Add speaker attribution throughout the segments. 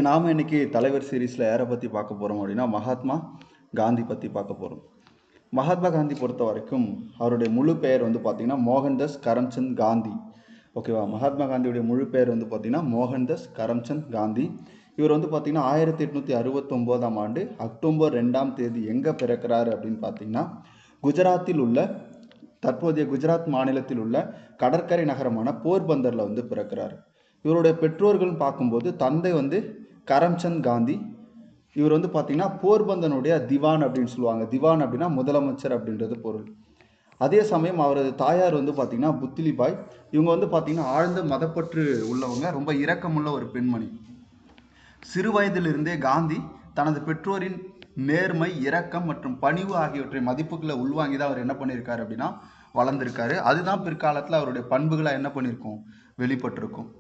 Speaker 1: நாம் இன்னைக்கு தலைவர் சீரீஸில் யாரை பற்றி பார்க்க போகிறோம் அப்படின்னா மகாத்மா காந்தி பற்றி பார்க்க போகிறோம். மகாத்மா காந்தி பொறுத்த வரைக்கும் அவருடைய முழு பெயர் வந்து பார்த்திங்கன்னா மோகன்தாஸ் கரம்சந்த் காந்தி. ஓகேவா? மகாத்மா காந்தியுடைய முழு பெயர் வந்து பார்த்திங்கன்னா மோகன்தாஸ் கரம்சந்த் காந்தி. இவர் வந்து பார்த்திங்கன்னா 1869ஆம் ஆண்டு அக்டோபர் 2ஆம் தேதி எங்கே பிறக்கிறாரு அப்படின்னு பார்த்தீங்கன்னா குஜராத்தில் உள்ள தற்போதைய குஜராத் மாநிலத்தில் உள்ள கடற்கரை நகரமான போர்பந்தரில் வந்து பிறக்கிறார். இவருடைய பெற்றோர்கள் பார்க்கும்போது தந்தை வந்து கரம்சந்த் காந்தி. இவர் வந்து பார்த்தீங்கன்னா போர்பந்தனுடைய திவான் அப்படின்னு சொல்லுவாங்க. திவான் அப்படின்னா முதலமைச்சர் அப்படின்றது பொருள். அதே சமயம் அவரது தாயார் வந்து பார்த்தீங்கன்னா புத்திலிபாய். இவங்க வந்து பார்த்தீங்கன்னா ஆழ்ந்த மதப்பற்று உள்ளவங்க, ரொம்ப இரக்கமுள்ள ஒரு பெண்மணி. சிறு வயதிலிருந்தே காந்தி தனது பெற்றோரின் நேர்மை, இரக்கம் மற்றும் பணிவு ஆகியவற்றை மதிப்புகளை உள்வாங்கி தான் அவர் என்ன பண்ணியிருக்காரு அப்படின்னா வளர்ந்திருக்காரு. அதுதான் பிற்காலத்தில் அவருடைய பண்புகளாக என்ன பண்ணியிருக்கோம், வெளிப்பட்டிருக்கும்.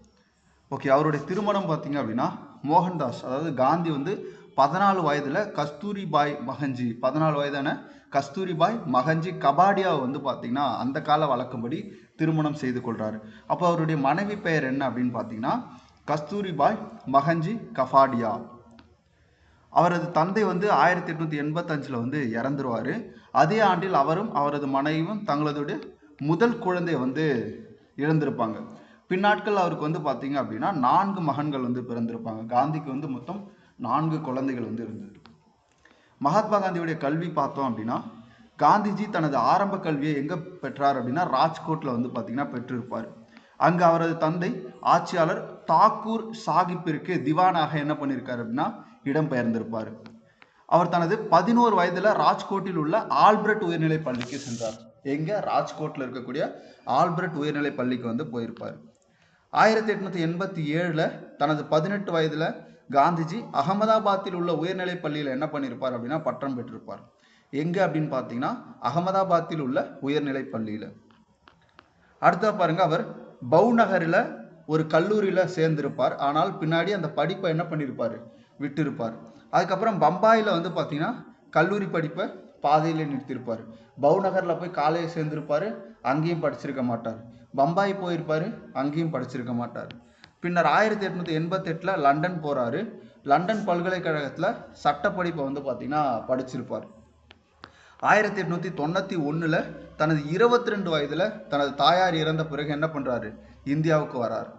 Speaker 1: ஓகே, அவருடைய திருமணம் பார்த்தீங்க அப்படின்னா மோகன்தாஸ், அதாவது காந்தி வந்து 14 வயதில் கஸ்தூரிபாய் மகஞ்சி, 14 வயதான கஸ்தூரிபாய் மகஞ்சி கபாடியாவை வந்து பார்த்தீங்கன்னா அந்த கால வழக்கப்படி திருமணம் செய்து கொள்கிறாரு. அப்போ அவருடைய மனைவி பெயர் என்ன அப்படின்னு பார்த்தீங்கன்னா கஸ்தூரிபாய் மகஞ்சி கபாடியா. அவரது தந்தை வந்து 1885 வந்து இறந்துருவார். அதே ஆண்டில் அவரும் அவரது மனைவியும் தங்களதுடைய முதல் குழந்தையை வந்து இழந்திருப்பாங்க. பின்னாட்கள் அவருக்கு வந்து பார்த்தீங்க அப்படின்னா 4 மகன்கள் வந்து பிறந்திருப்பாங்க. காந்திக்கு வந்து மொத்தம் 4 குழந்தைகள் வந்து இருந்தது. மகாத்மா காந்தியுடைய கல்வி பார்த்தோம் அப்படின்னா காந்திஜி தனது ஆரம்ப கல்வியை எங்கே பெற்றார் அப்படின்னா ராஜ்கோட்டில் வந்து பார்த்தீங்கன்னா பெற்றிருப்பார். அங்கு அவரது தந்தை ஆட்சியாளர் தாக்கூர் சாஹிப்பிற்கு திவானாக என்ன பண்ணியிருக்காரு அப்படின்னா இடம்பெயர்ந்திருப்பார். அவர் தனது 11 வயதில் ராஜ்கோட்டில் உள்ள ஆல்பர்ட் உயர்நிலை பள்ளிக்கு சென்றார். எங்கே? ராஜ்கோட்டில் இருக்கக்கூடிய ஆல்பர்ட் உயர்நிலை பள்ளிக்கு வந்து போயிருப்பார். 1887 தனது 18 வயதில் காந்திஜி அகமதாபாத்தில் உள்ள உயர்நிலை பள்ளியில் என்ன பண்ணியிருப்பார் அப்படின்னா பட்டம் பெற்றிருப்பார். எங்கே அப்படின்னு பார்த்தீங்கன்னா அகமதாபாத்தில் உள்ள உயர்நிலை பள்ளியில். அடுத்த பாருங்க, அவர் பவுநகரில் ஒரு கல்லூரியில் சேர்ந்திருப்பார். ஆனால் பின்னாடி அந்த படிப்பை என்ன பண்ணியிருப்பார், விட்டிருப்பார். அதுக்கப்புறம் பம்பாயில் வந்து பார்த்தீங்கன்னா கல்லூரி படிப்பை பாதையில் நிறுத்தியிருப்பார். பவுநகரில் போய் காலேஜ் சேர்ந்திருப்பார், அங்கேயும் படிச்சிருக்க மாட்டார். பம்பாய் போயிருப்பார், அங்கேயும் படிச்சிருக்க மாட்டார். பின்னர் 1888 லண்டன் போகிறாரு. லண்டன் பல்கலைக்கழகத்தில் சட்டப்படிப்பை வந்து பார்த்தீங்கன்னா படிச்சிருப்பார். 1891 தனது 22 வயதில் தனது தாயார் இறந்த பிறகு என்ன பண்ணுறாரு, இந்தியாவுக்கு வரார்.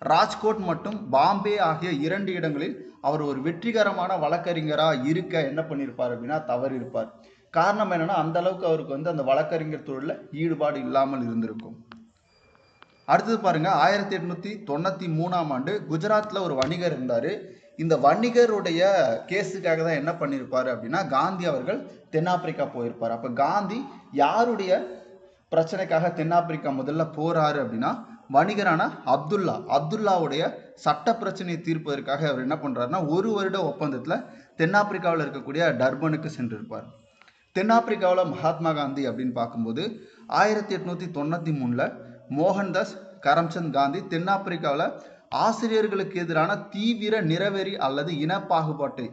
Speaker 1: ராஜ்கோட் மற்றும் பாம்பே ஆகிய 2 இடங்களில் அவர் ஒரு வெற்றிகரமான வழக்கறிஞராக இருக்க என்ன பண்ணியிருப்பார் அப்படின்னா தவறியிருப்பார். காரணம் என்னன்னா அந்த அளவுக்கு அவருக்கு வந்து அந்த வழக்கறிஞர் தொழிலில் ஈடுபாடு இல்லாமல் இருந்திருக்கும். அடுத்தது பாருங்க, 1893ஆம் ஆண்டு குஜராத்தில் ஒரு வணிகர் இருந்தார். இந்த வணிகருடைய கேஸுக்காக தான் என்ன பண்ணியிருப்பார் அப்படின்னா காந்தி அவர்கள் தென்னாப்பிரிக்கா போயிருப்பார். அப்போ காந்தி யாருடைய பிரச்சனைக்காக தென்னாப்பிரிக்கா முதல்ல போறாரு அப்படின்னா வணிகரான அப்துல்லாவுடைய சட்ட பிரச்சனையை தீர்ப்பதற்காக அவர் என்ன பண்றாருன்னா 1 வருட ஒப்பந்தத்தில் தென்னாப்பிரிக்காவில் இருக்கக்கூடிய டர்பனுக்கு சென்றிருப்பார். தென்னாப்பிரிக்காவில் மகாத்மா காந்தி அப்படின்னு பார்க்கும்போது 1893 மோகன்தாஸ் கரம்சந்த் காந்தி தென்னாப்பிரிக்காவில் ஆசிரியர்களுக்கு எதிரான தீவிர நிறவெறி அல்லது இன பாகுபாட்டை,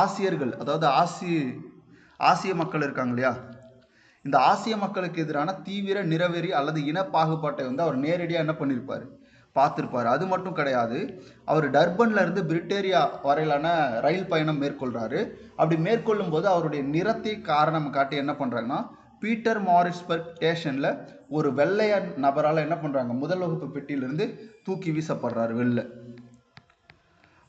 Speaker 1: ஆசியர்கள் அதாவது ஆசிய மக்கள் இருக்காங்க இல்லையா, இந்த ஆசிய மக்களுக்கு எதிரான தீவிர நிறவெறி அல்லது இன பாகுபாட்டை வந்து அவர் நேரடியாக என்ன பண்ணியிருப்பார், பார்த்துருப்பார். அது மட்டும் கிடையாது, அவர் டர்பன்ல இருந்து பிரிட்டேரியா வரையிலான ரயில் பயணம் மேற்கொள்றாரு. அப்படி மேற்கொள்ளும் போது அவருடைய நிறத்தை காரணம் காட்டி என்ன பண்றாங்கன்னா பீட்டர் மாரிஸ்பர்க் ஸ்டேஷன்ல ஒரு வெள்ளைய நபரால் என்ன பண்றாங்க, முதல் வகுப்பு பெட்டியிலிருந்து தூக்கி வீசப்படுறாரு வெளில.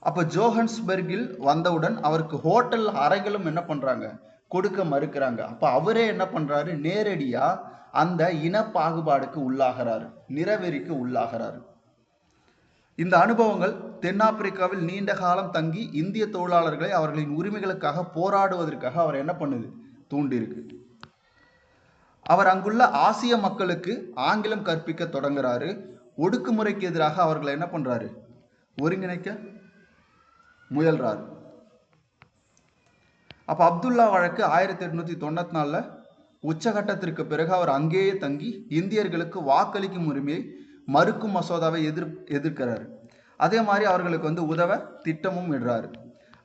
Speaker 1: அப்ப ஜோஹன்ஸ்பர்கில் வந்தவுடன் அவருக்கு ஹோட்டல் அறைகளும் என்ன பண்றாங்க, கொடுக்க மறுக்கிறாங்க. அப்ப அவரே என்ன பண்றாரு, நேரடியா அந்த இன பாகுபாடுக்கு உள்ளாகிறாரு, நிறவெறிக்கு உள்ளாகிறாரு. இந்த அனுபவங்கள் தென்னாப்பிரிக்காவில் நீண்ட காலம் தங்கி இந்திய தொழிலாளர்களை அவர்களின் உரிமைகளுக்காக போராடுவதற்காக அவர் என்ன பண்ணுது, தூண்டியிருக்கு. அவர் அங்குள்ள ஆசிய மக்களுக்கு ஆங்கிலம் கற்பிக்க தொடங்குறாரு. ஒடுக்குமுறைக்கு எதிராக அவர்களை என்ன பண்றாரு, ஒருங்கிணைக்க முயல்றாரு. அப்ப அப்துல்லா வழக்கு 1894 உச்சகட்டத்திற்கு பிறகு அவர் அங்கேயே தங்கி இந்தியர்களுக்கு வாக்களிக்கும் உரிமையை மறுக்கும் மசோதாவை எதிர்க்கிறாரு. அதே மாதிரி அவர்களுக்கு வந்து உதவ திட்டமும் இடுறாரு.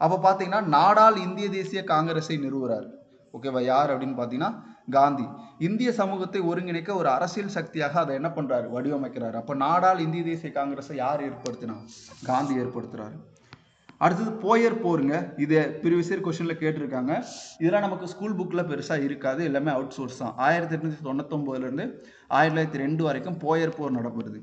Speaker 1: அப்ப பாத்தீங்கன்னா நாடாள் இந்திய தேசிய காங்கிரஸை நிறுவுறாரு. ஓகேவா? யார் அப்படின்னு பாத்தீங்கன்னா காந்தி இந்திய சமூகத்தை ஒருங்கிணைக்க ஒரு அரசியல் சக்தியாக அதை என்ன பண்றாரு, வடிவமைக்கிறாரு. அப்ப நாடால் இந்திய தேசிய காங்கிரஸை யார் ஏற்படுத்தினா? காந்தி ஏற்படுத்துறாரு. அடுத்தது போயர் போருங்க. இது ப்ரீவியஸ் கொஸ்டின்ல கேட்டிருக்காங்க. இதெல்லாம் நமக்கு ஸ்கூல் புக்ல பெருசா இருக்காது, எல்லாமே அவுட் சோர்ஸ் தான். 1899 இருந்து 1902 வரைக்கும் போயர் போர் நடைபெறுது.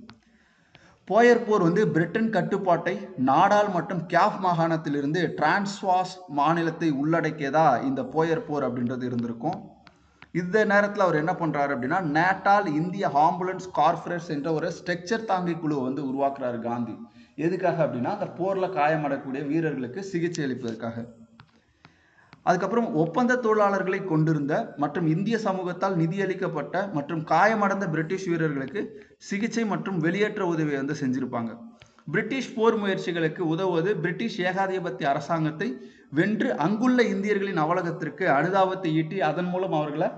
Speaker 1: போயர் போர் வந்து பிரிட்டன் கட்டுப்பாட்டை நாடால் மற்றும் கேஃப் மாகாணத்திலிருந்து டிரான்ஸ்வாஸ் மாநிலத்தை உள்ளடக்கியதா இந்த போயர் போர் அப்படின்றது இருந்திருக்கும். இந்த நேரத்தில் அவர் என்ன பண்றாரு அப்படின்னா, நேட்டால் இந்திய ஆம்புலன்ஸ் கார்பரேட்ஸ் என்ற ஒரு ஸ்ட்ரக்சர் தாங்கி குழுவை வந்து உருவாக்குறாரு காந்தி. எதுக்காக அப்படின்னா, அந்த போர்ல காயமடக்கூடிய வீரர்களுக்கு சிகிச்சை அளிப்பதற்காக. அதுக்கப்புறம் ஒப்பந்த தொழிலாளர்களை கொண்டிருந்த மற்றும் இந்திய சமூகத்தால் நிதியளிக்கப்பட்ட மற்றும் காயமடைந்த பிரிட்டிஷ் வீரர்களுக்கு சிகிச்சை மற்றும் வெளியேற்ற உதவியை வந்து செஞ்சிருப்பாங்க. பிரிட்டிஷ் போர் முயற்சிகளுக்கு உதவுவது பிரிட்டிஷ் ஏகாதிபத்திய அரசாங்கத்தை வென்று அங்குள்ள இந்தியர்களின் அவலகத்திற்கு அனுதாபத்தை ஈட்டி அதன் மூலம் அவர்களை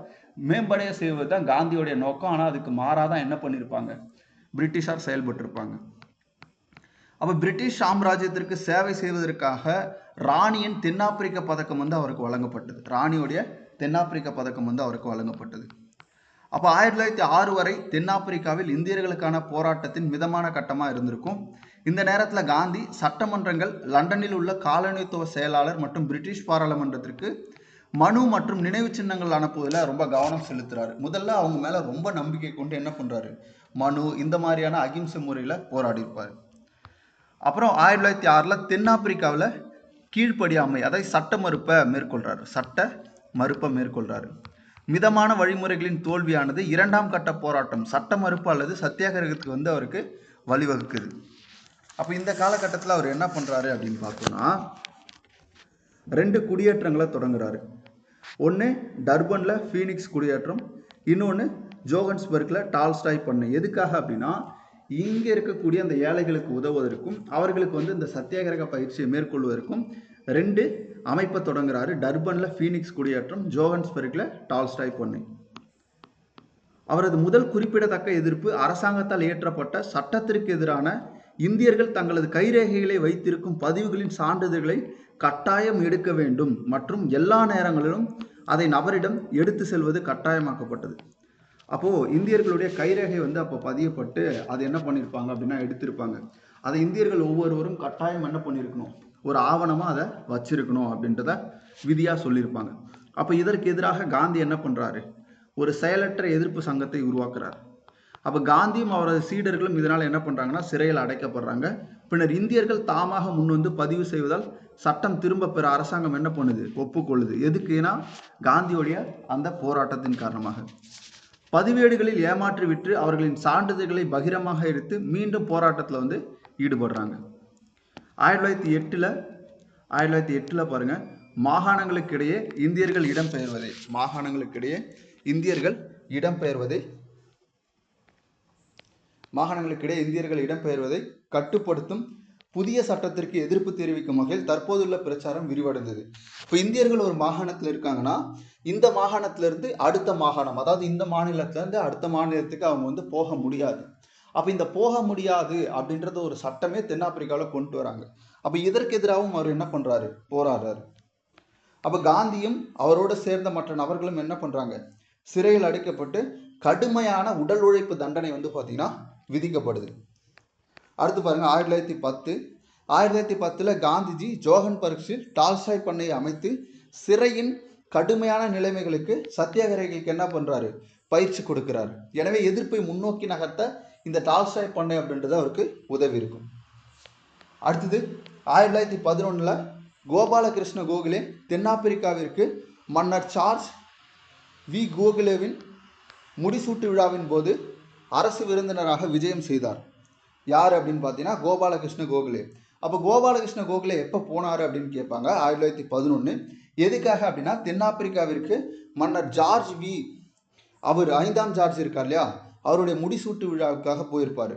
Speaker 1: மேம்படைய செய்வது தான் காந்தியோடைய நோக்கம். ஆனால் அதுக்கு மாறாதான் என்ன பண்ணியிருப்பாங்க, பிரிட்டிஷார் செயல்பட்டிருப்பாங்க. அப்போ பிரிட்டிஷ் சாம்ராஜ்யத்திற்கு சேவை செய்வதற்காக ராணியின் தென்னாப்பிரிக்க பதக்கம் வந்து அவருக்கு வழங்கப்பட்டது. ராணியுடைய தென்னாப்பிரிக்க பதக்கம் வந்து அவருக்கு வழங்கப்பட்டது. அப்போ 1906 வரை தென்னாப்பிரிக்காவில் இந்தியர்களுக்கான போராட்டத்தின் மிதமான கட்டமாக இருந்திருக்கும். இந்த நேரத்தில் காந்தி சட்டமன்றங்கள், லண்டனில் உள்ள காலனித்துவ செயலாளர் மற்றும் பிரிட்டிஷ் பாராளுமன்றத்திற்கு மனு மற்றும் நினைவு சின்னங்கள் அனுப்புவதில் ரொம்ப கவனம் செலுத்துறாரு. முதல்ல அவங்க மேலே ரொம்ப நம்பிக்கை கொண்டு என்ன பண்ணுறாரு, மனு இந்த மாதிரியான அகிம்சை முறையில் போராடி இருப்பார். அப்புறம் 1906 தென்னாப்பிரிக்காவில் கீழ்ப்படியாமை, அதாவது சட்ட மறுப்பை மேற்கொள்றாரு. மிதமான வழிமுறைகளின் தோல்வியானது இரண்டாம் கட்ட போராட்டம், சட்ட மறுப்பு அல்லது சத்தியாகிரகத்துக்கு வந்து அவருக்கு வழிவகுக்குது. அப்போ இந்த காலகட்டத்தில் அவர் என்ன பண்ணுறாரு அப்படின்னு பார்த்தோம்னா, 2 குடியேற்றங்களை தொடங்குறாரு. ஒன்று டர்பனில் ஃபீனிக்ஸ் குடியேற்றம், இன்னொன்று ஜோகன்ஸ்பர்கில் டால்ஸ்டாய் பண்ணை. எதுக்காக அப்படின்னா, இங்கே இருக்கக்கூடிய அந்த ஏழைகளுக்கு உதவுவதற்கும் அவர்களுக்கு வந்து இந்த சத்தியாகிரக பயிற்சியை மேற்கொள்வதற்கும் 2 அமைப்பை தொடங்குறாரு. டர்பனில் ஃபீனிக்ஸ் குடியேற்றம், ஜோகன்ஸ்பர்கில் டால்ஸ்டாய் பண்ணை. அவரது முதல் குறிப்பிடத்தக்க எதிர்ப்பு அரசாங்கத்தால் இயற்றப்பட்ட சட்டத்திற்கு எதிரான இந்தியர்கள் தங்களது கைரேகைகளை வைத்திருக்கும் பதிவுகளின் சான்றிதழ்களை கட்டாயம் எடுக்க வேண்டும் மற்றும் எல்லா நேரங்களிலும் அதை நபரிடம் எடுத்து செல்வது கட்டாயமாக்கப்பட்டது. அப்போது இந்தியர்களுடைய கைரேகை வந்து அப்போ பதியப்பட்டு அது என்ன பண்ணியிருப்பாங்க அப்படின்னா எடுத்திருப்பாங்க. அதை இந்தியர்கள் ஒவ்வொருவரும் கட்டாயம் என்ன பண்ணியிருக்கணும், ஒரு ஆவணமாக அதை வச்சிருக்கணும் அப்படின்றத விதியாக சொல்லியிருப்பாங்க. அப்போ இதற்கு எதிராக காந்தி என்ன பண்ணுறாரு, ஒரு செயலற்ற எதிர்ப்பு சங்கத்தை உருவாக்குறார். அப்போ காந்தியும் அவரது சீடர்களும் இதனால் என்ன பண்ணுறாங்கன்னா சிறையில் அடைக்கப்படுறாங்க. பின்னர் இந்தியர்கள் தாமாக முன்வந்து பதிவு செய்வதால் சட்டம் திரும்ப பெற அரசாங்கம் என்ன பண்ணுது, ஒப்புக்கொள்ளுது. எதுக்குன்னா காந்தியோடைய அந்த போராட்டத்தின் காரணமாக. பதிவேடுகளில் ஏமாற்றி விட்டு அவர்களின் சான்றிதழ்களை பகிரமாக எடுத்து மீண்டும் போராட்டத்தில் வந்து ஈடுபடுறாங்க. 1908 பாருங்க, மாகாணங்களுக்கிடையே இந்தியர்கள் இடம்பெயர்வதை கட்டுப்படுத்தும் புதிய சட்டத்திற்கு எதிர்ப்பு தெரிவிக்கும் வகையில் தற்போதுள்ள பிரச்சாரம் விரிவடைந்தது. இப்போ இந்தியர்கள் ஒரு மாகாணத்தில் இருக்காங்கன்னா, இந்த மாகாணத்திலிருந்து அடுத்த மாகாணம், அதாவது இந்த மாநிலத்திலிருந்து அடுத்த மாநிலத்துக்கு அவங்க வந்து போக முடியாது. அப்போ இந்த போக முடியாது அப்படின்றது ஒரு சட்டமே தென்னாப்பிரிக்காவில் கொண்டு வராங்க. அப்போ இதற்கு எதிராகவும் அவர் என்ன பண்ணுறாரு, போராடுறாரு. அப்போ காந்தியும் அவரோடு சேர்ந்த மற்ற நபர்களும் என்ன பண்ணுறாங்க, சிறையில் அடைக்கப்பட்டு கடுமையான உடல் உழைப்பு தண்டனை வந்து பார்த்தீங்கன்னா விதிக்கப்படுது. அடுத்து பாருங்க, 1910 காந்திஜி ஜோகன்பர்கில் டால்ஸ்டாய் பண்ணையை அமைத்து சிறையின் கடுமையான நிலைமைகளுக்கு சத்தியாகிரகிகளுக்கு என்ன பண்றாரு, பயிற்சி கொடுக்கிறார். எனவே எதிர்ப்பை முன்னோக்கி நகர்த்த இந்த டால்ஸ்டாய் பண்ணை அப்படின்றது அவருக்கு உதவி இருக்கும். அடுத்தது 1911 கோபாலகிருஷ்ண கோகலே தென்னாப்பிரிக்காவிற்கு மன்னர் சார்ல்ஸ் வி கோகலேவின் முடிசூட்டு விழாவின் போது அரசு விருந்தினராக விஜயம் செய்தார். யார் அப்படின்னு பார்த்தீங்கன்னா கோபாலகிருஷ்ண கோகலே. அப்போ கோபாலகிருஷ்ண கோகலே எப்போ போனார் அப்படின்னு கேட்பாங்க, 1911. எதுக்காக அப்படின்னா, தென்னாப்பிரிக்காவிற்கு மன்னர் ஜார்ஜ் வி, அவர் 5ஆம் ஜார்ஜ் இருக்கார் இல்லையா, அவருடைய முடிசூட்டு விழாவுக்காக போயிருப்பார்.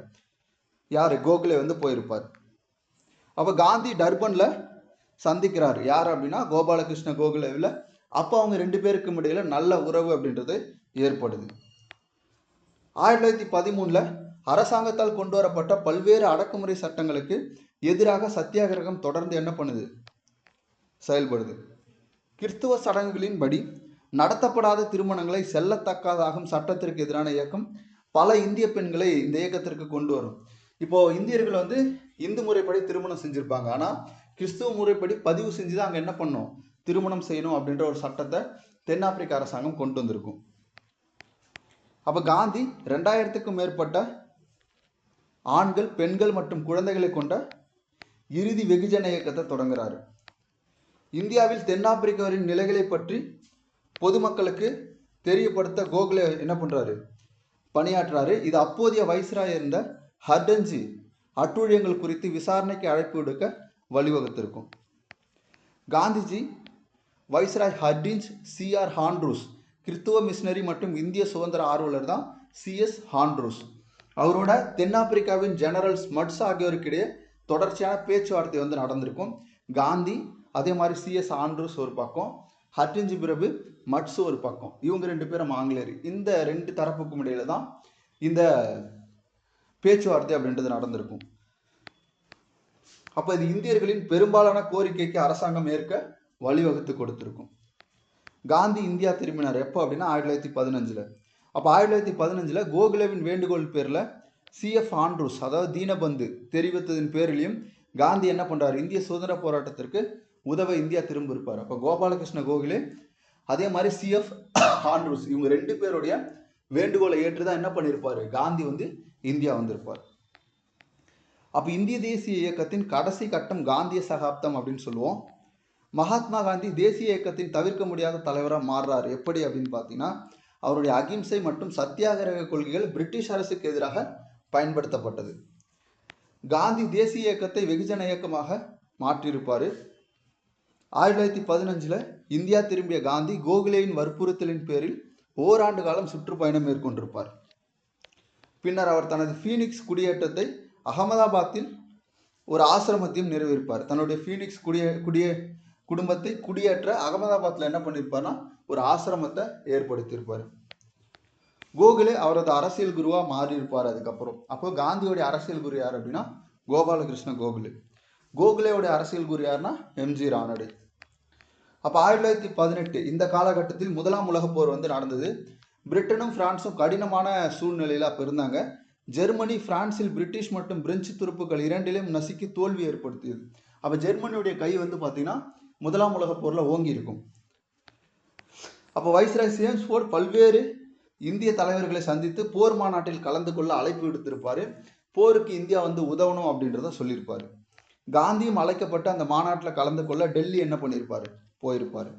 Speaker 1: யார், கோகலே வந்து போயிருப்பார். அப்போ காந்தி டர்பனில் சந்திக்கிறார் யார் அப்படின்னா கோபாலகிருஷ்ண கோகலேவில். அப்போ அவங்க 2 பேருக்கும் இடையில நல்ல உறவு அப்படின்றது ஏற்படுது. 1913 அரசாங்கத்தால் கொண்டு வரப்பட்ட பல்வேறு அடக்குமுறை சட்டங்களுக்கு எதிராக சத்தியாகிரகம் தொடர்ந்து என்ன பண்ணுது, செயல்படுது. கிறிஸ்துவ சடங்குகளின்படி நடத்தப்படாத திருமணங்களை செல்லத்தக்காதாகும் சட்டத்திற்கு எதிரான இயக்கம் பல இந்திய பெண்களை இந்த இயக்கத்திற்கு கொண்டு வரும். இப்போ இந்தியர்கள் வந்து இந்து முறைப்படி திருமணம் செஞ்சிருப்பாங்க, ஆனா கிறிஸ்துவ முறைப்படி பதிவு செஞ்சுதான் அங்க என்ன பண்ணும், திருமணம் செய்யணும் அப்படின்ற ஒரு சட்டத்தை தென்னாப்பிரிக்க அரசாங்கம் கொண்டு வந்திருக்கும். அப்ப காந்தி 2000க்கும் மேற்பட்ட ஆண்கள், பெண்கள் மற்றும் குழந்தைகளை கொண்ட இறுதி வெகுஜன இயக்கத்தை தொடங்குறாரு. இந்தியாவில் தென்னாப்பிரிக்காவின் நிலைகளை பற்றி பொதுமக்களுக்கு தெரியப்படுத்த கோகலே என்ன பண்றாரு, பணியாற்றுறாரு. இது அப்போதைய வைஸ்ராய் இருந்த ஹர்டன்ஜி அட்டூழியங்கள் குறித்து விசாரணைக்கு அழைப்பு விடுக்க வழிவகுத்திருக்கும். காந்திஜி வைஸ்ராய் ஹர்டின்ஜ் CR ஹாண்ட்ரூஸ் கிறிஸ்துவ மிஷனரி மற்றும் இந்திய சுதந்திர ஆர்வலர் தான் CS ஹாண்ட்ரூஸ். அவரோட தென்னாப்பிரிக்காவின் ஜெனரல் ஸ்மட்ஸ் ஆகியோருக்கிடையே தொடர்ச்சியான பேச்சுவார்த்தை வந்து நடந்திருக்கும். காந்தி அதே மாதிரி CS ஆண்ட்ரூஸ் ஒரு பக்கம், ஹர்டின்ஜி பிரபு மட்ஸ் ஒரு பக்கம், இவங்க 2 பேரும் ஆங்கிலேயர். இந்த 2 தரப்புக்கும் இடையில தான் இந்த பேச்சுவார்த்தை அப்படின்றது நடந்திருக்கும். அப்ப இது இந்தியர்களின் பெரும்பாலான கோரிக்கைக்கு அரசாங்கம் ஏற்க வழிவகுத்து கொடுத்திருக்கும். காந்தி இந்தியா திரும்பினார் எப்போ அப்படின்னா 1915. அப்போ 1915 கோகலேவின் வேண்டுகோள் பேரில் CF ஆண்ட்ரூஸ் அதாவது தீனபந்து தெரிவித்ததின் பேரிலையும் காந்தி என்ன பண்றாரு, இந்திய சுதந்திர போராட்டத்திற்கு உதவ இந்தியா திரும்ப இருப்பார். அப்போ கோபாலகிருஷ்ண கோகலே அதே மாதிரி CF ஆண்ட்ரூஸ் இவங்க 2 பேருடைய வேண்டுகோளை ஏற்றுதான் என்ன பண்ணியிருப்பாரு, காந்தி வந்து இந்தியா வந்திருப்பார். அப்ப இந்திய தேசிய இயக்கத்தின் கடைசி கட்டம் காந்திய சகாப்தம் அப்படின்னு சொல்லுவோம். மகாத்மா காந்தி தேசிய இயக்கத்தின் தவிர்க்க முடியாத தலைவராக மாறுறாரு. எப்படி அப்படின்னு பார்த்தீங்கன்னா, அவருடைய அகிம்சை மற்றும் சத்தியாகிரக கொள்கைகள் பிரிட்டிஷ் அரசுக்கு எதிராக பயன்படுத்தப்பட்டது. காந்தி தேசிய இயக்கத்தை வெகுஜன இயக்கமாக மாற்றியிருப்பாரு. 1915 இந்தியா திரும்பிய காந்தி கோகலேயின் வற்புறுத்தலின் பேரில் ஓராண்டு காலம் சுற்றுப்பயணம் மேற்கொண்டிருப்பார். பின்னர் அவர் தனது ஃபீனிக்ஸ் குடியேற்றத்தை அகமதாபாத்தில் ஒரு ஆசிரமத்தையும் நிறைவேற்பார். தன்னுடைய ஃபீனிக்ஸ் குடும்பத்தை குடியேற்ற அகமதாபாத்தில் என்ன பண்ணியிருப்பார்னா ஒரு ஆசிரமத்தை ஏற்படுத்தியிருப்பார். கோகலே அவரது அரசியல் குருவா மாறியிருப்பார் அதுக்கப்புறம். அப்போ காந்தியோடைய அரசியல் குரு யார் அப்படின்னா கோபாலகிருஷ்ண கோகலே. கோகலேயோடைய அரசியல் குரு யாருன்னா MG ரானடே. அப்போ 1918 இந்த காலகட்டத்தில் 1ஆம் உலகப் போர் வந்து நடந்தது. பிரிட்டனும் பிரான்ஸும் கடினமான சூழ்நிலையில் அப்போ இருந்தாங்க. ஜெர்மனி பிரான்சில் பிரிட்டிஷ் மற்றும் பிரெஞ்சு துருப்புகள் இரண்டிலும் நசுக்கி தோல்வி ஏற்படுத்தியது. அப்போ ஜெர்மனியுடைய கை வந்து பார்த்தீங்கன்னா 1ஆம் உலகப் போரில் ஓங்கி இருக்கும். அப்போ வைஸ்ராய் சேம்ஸ்போர்ட் பல்வேறு இந்திய தலைவர்களை சந்தித்து போர் மாநாட்டில் கலந்து கொள்ள அழைப்பு விடுத்திருப்பாரு. போருக்கு இந்தியா வந்து உதவணும் அப்படின்றத சொல்லியிருப்பாரு. காந்தியும் அழைக்கப்பட்டு அந்த மாநாட்டில் கலந்து கொள்ள டெல்லி என்ன பண்ணியிருப்பாரு, போயிருப்பாரு.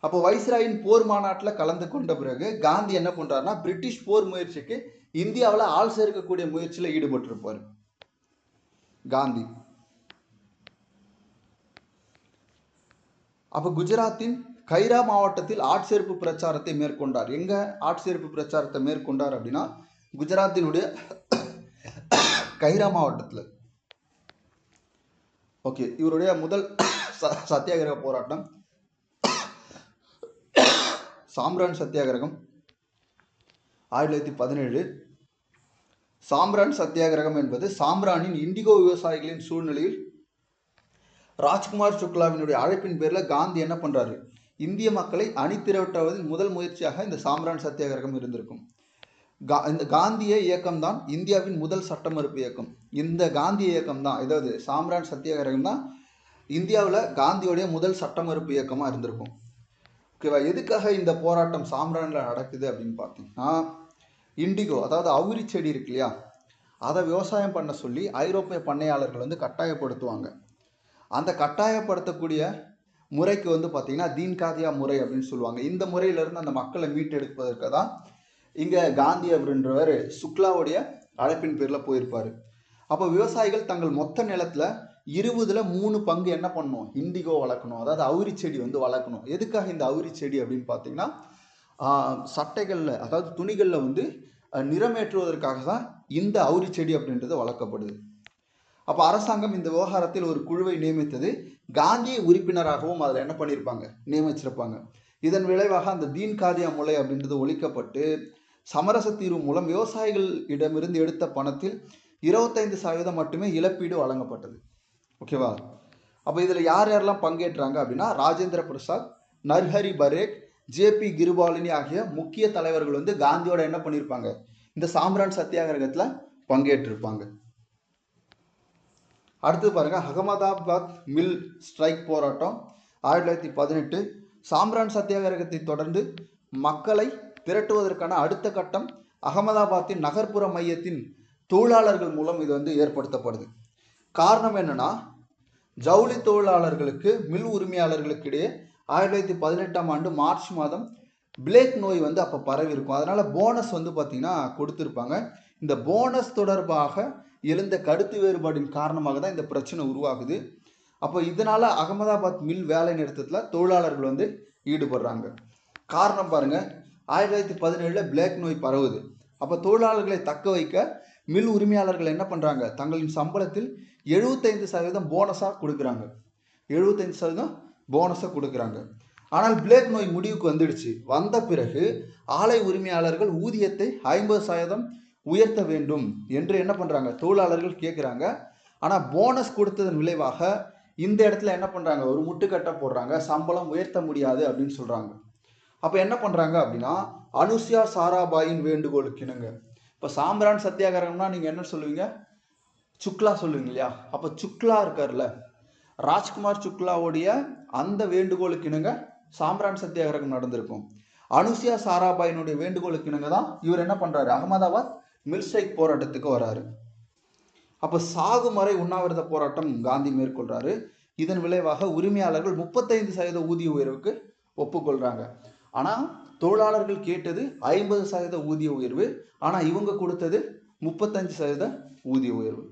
Speaker 1: அப்போ வைஸ்ராயின் போர் மாநாட்டில் கலந்து கொண்ட பிறகு காந்தி என்ன பண்றாருன்னா பிரிட்டிஷ் போர் முயற்சிக்கு இந்தியாவில் ஆள் சேர்க்கக்கூடிய முயற்சியில் ஈடுபட்டிருப்பார் காந்தி. அப்போ குஜராத்தின் கைரா மாவட்டத்தில் ஆட்சேர்ப்பு பிரச்சாரத்தை மேற்கொண்டார். எங்க ஆட்சேர்ப்பு பிரச்சாரத்தை மேற்கொண்டார் அப்படின்னா குஜராத்தினுடைய கைரா மாவட்டத்தில். ஓகே, இவருடைய முதல் சத்தியாகிரக போராட்டம் சாம்ரான் சத்தியாகிரகம் 1917. சாம்ரான் சத்தியாகிரகம் என்பது சாம்ரானின் இண்டிகோ விவசாயிகளின் சூழ்நிலையில் ராஜ்குமார் சுக்லாவினுடைய அழைப்பின் பேரில் காந்தி என்ன பண்றாரு, இந்திய மக்களை அணிதிரட்டுவதின் முதல் முயற்சியாக இந்த சாம்ரான் சத்தியாகிரகம் இருந்திருக்கும். இந்த காந்திய இயக்கம் தான் இந்தியாவின் முதல் சட்ட மறுப்பு இயக்கம். இந்த காந்திய இயக்கம் தான், அதாவது சாம்ரான் சத்தியாகிரகம் தான் இந்தியாவில் காந்தியோடைய முதல் சட்ட மறுப்பு இயக்கமாக இருந்திருக்கும். ஓகேவா? எதுக்காக இந்த போராட்டம் சாம்ரானில் நடக்குது அப்படின்னு பார்த்தீங்கன்னா, இண்டிகோ அதாவது அவுரி செடி இருக்கு இல்லையா, அதை விவசாயம் பண்ண சொல்லி ஐரோப்பிய பண்ணையாளர்கள் வந்து கட்டாயப்படுத்துவாங்க. அந்த கட்டாயப்படுத்தக்கூடிய முறைக்கு வந்து பார்த்தீங்கன்னா தீன்காதியா முறை அப்படின்னு சொல்லுவாங்க. இந்த முறையிலிருந்து அந்த மக்களை மீட்டெடுப்பதற்கு தான் இங்கே காந்தி அப்படின்றவர் சுக்லாவுடைய அழைப்பின் பேரில் போயிருப்பார். அப்போ விவசாயிகள் தங்கள் மொத்த நிலத்தில் 20ல் 3 பங்கு என்ன பண்ணணும், இண்டிகோ வளர்க்கணும், அதாவது அவுரி செடி வந்து வளர்க்கணும். எதுக்காக இந்த அவுரி செடி அப்படின்னு பார்த்தீங்கன்னா சட்டைகளில் அதாவது துணிகளில் வந்து நிறமேற்றுவதற்காக தான் இந்த அவுரி செடி அப்படின்றது வளர்க்கப்படுது. அப்போ அரசாங்கம் இந்த விவகாரத்தில் ஒரு குழுவை நியமித்தது. காந்திய உறுப்பினராகவும் அதில் என்ன பண்ணியிருப்பாங்க, நியமிச்சிருப்பாங்க. இதன் விளைவாக அந்த தீன்காதியா முறை அப்படின்றது ஒழிக்கப்பட்டு சமரச தீர்வு மூலம் விவசாயிகள் இடமிருந்து எடுத்த பணத்தில் 25% மட்டுமே இழப்பீடு வழங்கப்பட்டது. ஓகேவா? அப்போ இதில் யார் யாரெல்லாம் பங்கேற்றாங்க அப்படின்னா ராஜேந்திர பிரசாத், நர்ஹரி பரேக், ஜேபி கிருபாலினி ஆகிய முக்கிய தலைவர்கள் வந்து காந்தியோட என்ன பண்ணியிருப்பாங்க, இந்த சாம்ரான் சத்தியாகிரகத்துல பங்கேற்றிருப்பாங்க. அடுத்து பாருங்க, அகமதாபாத் மில் ஸ்ட்ரைக் போராட்டம் 1918. சாம்ரான் சத்தியாகிரகத்தை தொடர்ந்து மக்களை திரட்டுவதற்கான அடுத்த கட்டம் அகமதாபாத்தின் நகர்ப்புற மையத்தின் தொழிலாளர்கள் மூலம் இது வந்து ஏற்படுத்தப்படுது. காரணம் என்னன்னா, ஜவுளி தொழிலாளர்களுக்கு மில் உரிமையாளர்களுக்கு இடையே 1918ஆம் ஆண்டு மார்ச் மாதம் பிளேக் நோய் வந்து அப்போ பரவி இருக்கும். அதனால போனஸ் வந்து பார்த்தீங்கன்னா கொடுத்துருப்பாங்க. இந்த போனஸ் தொடர்பாக எழுந்த கருத்து வேறுபாடின் காரணமாக தான் இந்த பிரச்சனை உருவாகுது. அப்போ இதனால அகமதாபாத் மில் வேலை நிறுத்தத்தில் தொழிலாளர்கள் வந்து ஈடுபடுறாங்க. காரணம் பாருங்க, 1917 பிளேக் நோய் பரவுது. அப்போ தொழிலாளர்களை தக்க வைக்க மில் உரிமையாளர்கள் என்ன பண்ணுறாங்க, தங்களின் சம்பளத்தில் 75% போனஸாக கொடுக்குறாங்க. 75% போனஸாக கொடுக்குறாங்க. ஆனால் பிளேக் நோய் முடிவுக்கு வந்துடுச்சு. வந்த பிறகு ஆலை உரிமையாளர்கள் ஊதியத்தை 50% உயர்த்த வேண்டும் என்று என்ன பண்ணுறாங்க, தொழிலாளர்கள் கேட்குறாங்க. ஆனால் போனஸ் கொடுத்ததன் விளைவாக இந்த இடத்துல என்ன பண்ணுறாங்க, ஒரு முட்டுக்கட்டை போடுறாங்க, சம்பளம் உயர்த்த முடியாது அப்படின்னு சொல்கிறாங்க. அப்போ என்ன பண்ணுறாங்க அப்படின்னா, அனுசுயா சாராபாயின் வேண்டுகோளுக்கு இணங்க. இப்போ சாம்ரான் சத்தியாகிரகம்னா நீங்கள் என்ன சொல்லுவீங்க, சுக்லா சொல்லுவீங்க இல்லையா? அப்போ சுக்லா இருக்கார்ல, ராஜ்குமார் சுக்லாவுடைய அந்த வேண்டுகோளுக்கு இணங்க சாம்ரான் சத்தியாகிரகம் நடந்திருக்கும். அனுசுயா சாராபாயினுடைய வேண்டுகோளுக்கு இணங்க தான் இவர் என்ன பண்ணுறாரு, அகமதாபாத் மில் ஸ்ட்ரைக் போராட்டத்துக்கு வராரு. அப்போ சாகுமறை உண்ணாவிரத போராட்டம் காந்தி மேற்கொள்றாரு. இதன் விளைவாக உரிமையாளர்கள் 35% ஊதிய உயர்வுக்கு ஒப்புக்கொள்றாங்க. ஆனால் தொழிலாளர்கள் கேட்டது 50% ஊதிய உயர்வு, ஆனால் இவங்க கொடுத்தது 35% ஊதிய உயர்வு.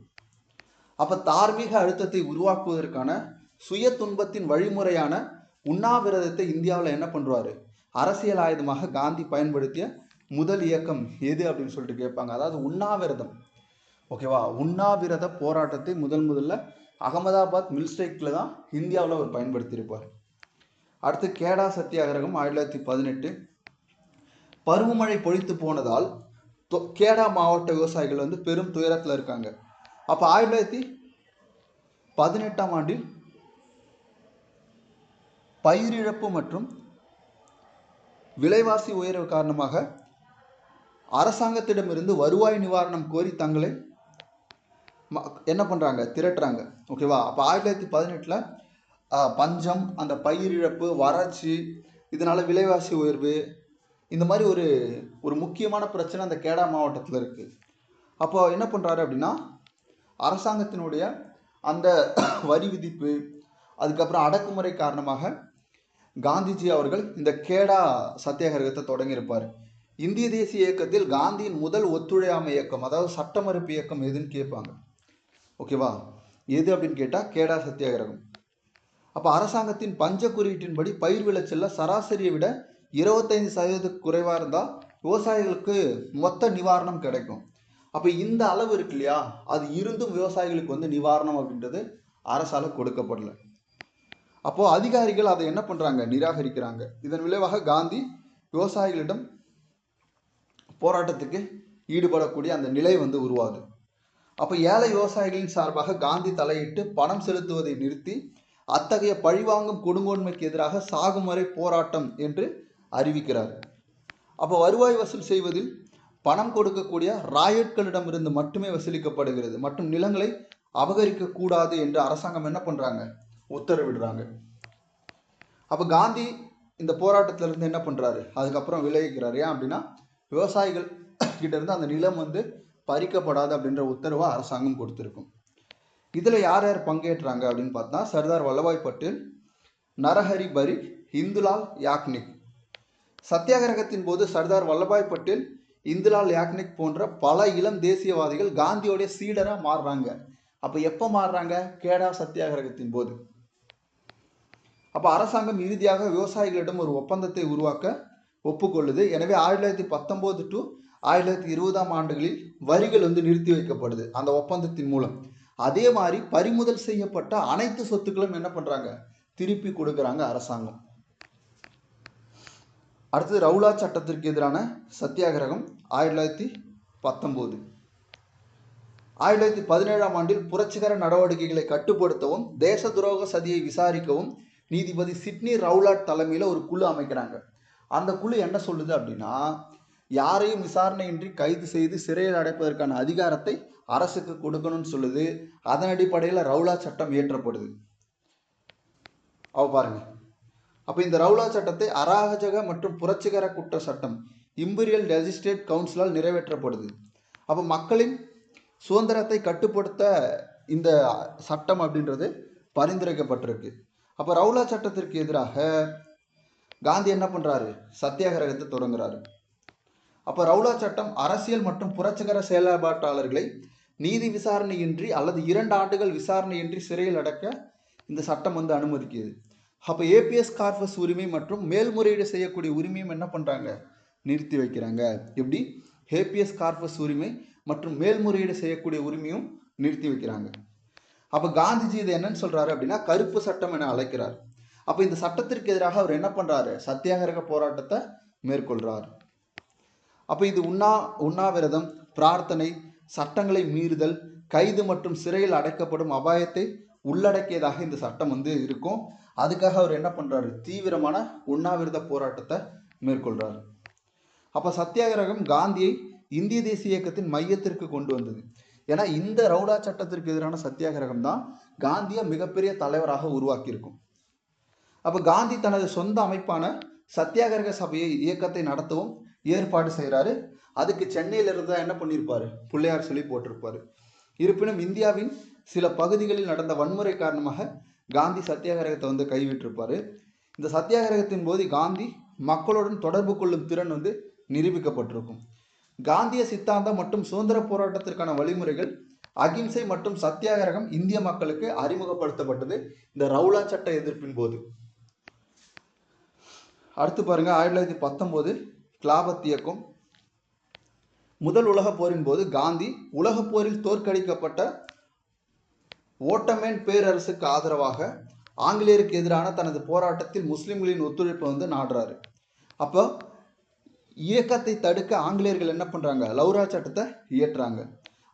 Speaker 1: அப்போ தார்மீக அழுத்தத்தை உருவாக்குவதற்கான சுய துன்பத்தின் வழிமுறையான உண்ணாவிரதத்தை இந்தியாவில் என்ன பண்ணுவார், அரசியல் ஆயுதமாக காந்தி பயன்படுத்திய முதல் இயக்கம் எது அப்படின்னு சொல்லிட்டு கேட்பாங்க. அதாவது உண்ணாவிரதம். ஓகேவா? உண்ணாவிரத போராட்டத்தை முதல்ல அகமதாபாத் மில் ஸ்ட்ரைக்கில் தான் இந்தியாவில் அவர் பயன்படுத்தியிருப்பார். அடுத்து கேடா சத்தியாகிரகம் 1918. பருவமழை பொழித்து போனதால் கேடா மாவட்ட விவசாயிகள் வந்து பெரும் துயரத்தில் இருக்காங்க. அப்போ 1918ஆம் ஆண்டில் பயிரிழப்பு மற்றும் விலைவாசி உயர்வு காரணமாக அரசாங்கத்திடமிருந்து வருவாய் நிவாரணம் கோரி தங்களை என்ன பண்ணுறாங்க, திரட்டுறாங்க. ஓகேவா? அப்போ 1918 பஞ்சம், அந்த பயிரிழப்பு, வறட்சி, இதனால விலைவாசி உயர்வு, இந்த மாதிரி ஒரு முக்கியமான பிரச்சனை அந்த கேடா மாவட்டத்தில் இருக்குது. அப்போ என்ன பண்ணுறாரு அப்படின்னா, அரசாங்கத்தினுடைய அந்த வரி விதிப்பு, அதுக்கப்புறம் அடக்குமுறை காரணமாக காந்திஜி அவர்கள் இந்த கேடா சத்தியாகிரகத்தை தொடங்கியிருப்பார். இந்திய தேசிய இயக்கத்தில் காந்தியின் முதல் ஒத்துழையாமை இயக்கம், அதாவது சட்ட மறுப்பு இயக்கம் எதுன்னு கேட்பாங்க. ஓகேவா? எது அப்படின்னு கேட்டால் கேடா சத்தியாகிரகம். அப்போ அரசாங்கத்தின் பஞ்ச குறியீட்டின்படி பயிர் விளைச்சலில் சராசரியை விட 25% குறைவாக இருந்தால் விவசாயிகளுக்கு மொத்த நிவாரணம் கிடைக்கும். அப்போ இந்த அளவு இருக்கு இல்லையா, அது இருந்தும் விவசாயிகளுக்கு வந்து நிவாரணம் அப்படின்றது அரசால் கொடுக்கப்படல. அப்போது அதிகாரிகள் அதை என்ன பண்ணுறாங்க, நிராகரிக்கிறாங்க. இதன் விளைவாக காந்தி விவசாயிகளிடம் போராட்டத்துக்கு ஈடுபடக்கூடிய அந்த நிலை வந்து உருவாகுது. அப்போ ஏழை விவசாயிகளின் சார்பாக காந்தி தலையிட்டு பணம் செலுத்துவதை நிறுத்தி அத்தகைய பழிவாங்கும் கொடுங்கோன்மைக்கு எதிராக சாகுமறை போராட்டம் என்று அறிவிக்கிறார். அப்போ வருவாய் வசூல் செய்வதில் பணம் கொடுக்கக்கூடிய ராயட்களிடமிருந்து மட்டுமே வசூலிக்கப்படுகிறது மற்றும் நிலங்களை அபகரிக்க கூடாது என்று அரசாங்கம் என்ன பண்ணுறாங்க, உத்தரவிடுறாங்க. அப்போ காந்தி இந்த போராட்டத்திலிருந்து என்ன பண்ணுறாரு, அதுக்கப்புறம் விலகிக்கிறார். ஏன் அப்படின்னா, விவசாயிகள் கிட்ட இருந்து அந்த நிலம் வந்து பறிக்கப்படாது அப்படின்ற உத்தரவை அரசாங்கம் கொடுத்துருக்கும். இதில் யார் யார் பங்கேற்றாங்க அப்படின்னு பார்த்தா, சர்தார் வல்லபாய் பட்டேல், நரஹரி பரிக், இந்துலால் யாக்னிக். சத்தியாகிரகத்தின் போது சர்தார் வல்லபாய் பட்டேல், இந்துலால் யாக்னிக் போன்ற பல இளம் தேசியவாதிகள் காந்தியோடைய சீடராக மாறுறாங்க. அப்போ எப்போ மாறுறாங்க, கேடா சத்தியாகிரகத்தின் போது. அப்போ அரசாங்கம் இறுதியாக விவசாயிகளிடம் ஒரு ஒப்பந்தத்தை உருவாக்க ஒப்புக்கொள்ளுது. எனவே 1919 to 1920ஆம் ஆண்டுகளில் வரிகள் வந்து நிறுத்தி வைக்கப்படுது அந்த ஒப்பந்தத்தின் மூலம். அதே மாதிரி பறிமுதல் செய்யப்பட்ட அனைத்து சொத்துக்களும் என்ன பண்ணுறாங்க, திருப்பி கொடுக்குறாங்க அரசாங்கம். அடுத்தது ரவுலா சட்டத்திற்கு எதிரான சத்தியாகிரகம் 1919. 1917ஆம் ஆண்டில் புரட்சிகர நடவடிக்கைகளை கட்டுப்படுத்தவும் தேச துரோக சதியை விசாரிக்கவும் நீதிபதி சிட்னி ரவுலாட் தலைமையில் ஒரு குழு அமைக்கிறாங்க. அந்த குழு என்ன சொல்லுது அப்படின்னா, யாரையும் விசாரணையின்றி கைது செய்து சிறையில் அடைப்பதற்கான அதிகாரத்தை அரசுக்கு கொடுக்கணும்னு சொல்லுது. அதன் அடிப்படையில் ரவுலா சட்டம் இயற்றப்படுது. பாருங்க. அப்ப இந்த ரவுலா சட்டத்தை அராஜக மற்றும் புரட்சிகர குற்ற சட்டம் இம்பீரியல் லெஜிஸ்லேட் கவுன்சிலால் நிறைவேற்றப்படுது. அப்ப மக்களின் சுதந்திரத்தை கட்டுப்படுத்த இந்த சட்டம் அப்படின்றது பரிந்துரைக்கப்பட்டிருக்கு. அப்ப ரவுலா சட்டத்திற்கு எதிராக காந்தி என்ன பண்றாரு? சத்தியாகிரகத்தை தொடங்குறாரு. அப்ப ரவுலா சட்டம் அரசியல் மற்றும் புரட்சிகர செயல்பாட்டாளர்களை நீதி விசாரணையின்றி அல்லது 2 ஆண்டுகள் விசாரணையின்றி சிறையில் அடைக்க இந்த சட்டம் வந்து அனுமதிக்குது. அப்ப ஏபிஎஸ் கார்பஸ் உரிமை மற்றும் மேல்முறையீடு செய்யக்கூடிய உரிமையும் என்ன பண்றாங்க? நிறுத்தி வைக்கிறாங்க. எப்படி? ஹேபியஸ் கார்பஸ் உரிமை மற்றும் மேல்முறையீடு செய்யக்கூடிய உரிமையும் நிறுத்தி வைக்கிறாங்க. அப்ப காந்திஜி இதை என்னன்னு சொல்றாரு அப்படின்னா, கருப்பு சட்டம் என அழைக்கிறார். அப்ப இந்த சட்டத்திற்கு எதிராக அவர் என்ன பண்றாரு? சத்தியாகிரக போராட்டத்தை மேற்கொள்றார். அப்ப இது உண்ணாவிரதம், பிரார்த்தனை, சட்டங்களை மீறுதல், கைது மற்றும் சிறையில் அடைக்கப்படும் அபாயத்தை உள்ளடக்கியதாக இந்த சட்டம் வந்து இருக்கும். அதுக்காக அவர் என்ன பண்றாரு? தீவிரமான உண்ணாவிரத போராட்டத்தை மேற்கொள்றாரு. அப்ப சத்தியாகிரகம் காந்தியை இந்திய தேசிய இயக்கத்தின் மையத்திற்கு கொண்டு வந்தது. ஏன்னா இந்த ரவுலா சட்டத்திற்கு எதிரான சத்தியாகிரகம் தான் காந்தியை மிகப்பெரிய தலைவராக உருவாக்கி இருக்கும். அப்ப காந்தி தனது சொந்த அமைப்பான சத்தியாகிரக சபையை இயக்கத்தை நடத்தவும் ஏற்பாடு செய்கிறாரு. அதுக்கு சென்னையில இருந்து என்ன பண்ணியிருப்பாரு? பிள்ளையார் சொல்லி போட்டிருப்பாரு. இருப்பினும் இந்தியாவின் சில பகுதிகளில் நடந்த வன்முறை காரணமாக காந்தி சத்தியாகிரகத்தை வந்து கைவிட்டிருப்பாரு. இந்த சத்தியாகிரகத்தின் போது காந்தி மக்களுடன் தொடர்பு கொள்ளும் திறன் வந்து நிரூபிக்கப்பட்டிருக்கும். காந்திய சித்தாந்தம் மற்றும் சுதந்திர போராட்டத்திற்கான வழிமுறைகள், அகிம்சை மற்றும் சத்தியாகிரகம் இந்திய மக்களுக்கு அறிமுகப்படுத்தப்பட்டது இந்த ரவுலா சட்ட எதிர்ப்பின் போது. அடுத்து பாருங்க, 1919 கிலாபத் இயக்கம். முதல் உலக போரின் போது காந்தி உலக போரில் தோற்கடிக்கப்பட்ட ஓட்டமேன் பேரரசுக்கு ஆதரவாக ஆங்கிலேயருக்கு எதிரான தனது போராட்டத்தில் முஸ்லிம்களின் ஒத்துழைப்பை வந்து நாடுறாரு. அப்போ இயக்கத்தை தடுக்க ஆங்கிலேயர்கள் என்ன பண்றாங்க? ரவுலா சட்டத்தை இயற்றுறாங்க.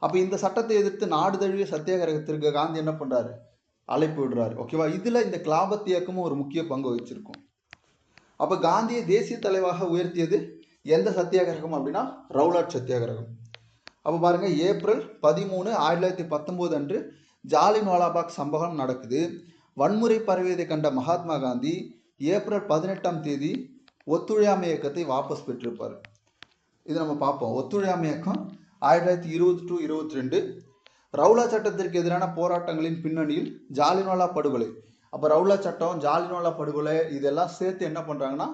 Speaker 1: அப்ப இந்த சட்டத்தை எதிர்த்து நாடு தழுவிய சத்தியாகிரகத்திற்கு காந்தி என்ன பண்றாரு? அழைப்பு விடுறாரு. ஓகேவா? இதுல இந்த கிலாபத் இயக்கமும் ஒரு முக்கிய பங்கு வகிச்சிருக்கும். அப்ப காந்தியை தேசிய தலைவராக உயர்த்தியது எந்த சத்தியாகிரகம் அப்படின்னா ரவுலா சத்தியாகிரகம். அப்ப பாருங்க, ஏப்ரல் 13, 1919 அன்று ஜாலியன் வாலாபாக் சம்பவம் நடக்குது. வன்முறை பரவியதை கண்ட மகாத்மா காந்தி ஏப்ரல் 18ஆம் தேதி ஒத்துழையாமை இயக்கத்தை வாபஸ் பெற்றிருப்பார். இது நம்ம பார்ப்போம். ஒத்துழையாமை இயக்கம் 1920 to 22. ரவுலா சட்டத்திற்கு எதிரான போராட்டங்களின் பின்னணியில் ஜாலியன்வாலா படுகொலை. அப்போ ரவுலா சட்டம், ஜாலியன்வாலா படுகொலை இதெல்லாம் சேர்த்து என்ன பண்ணுறாங்கன்னா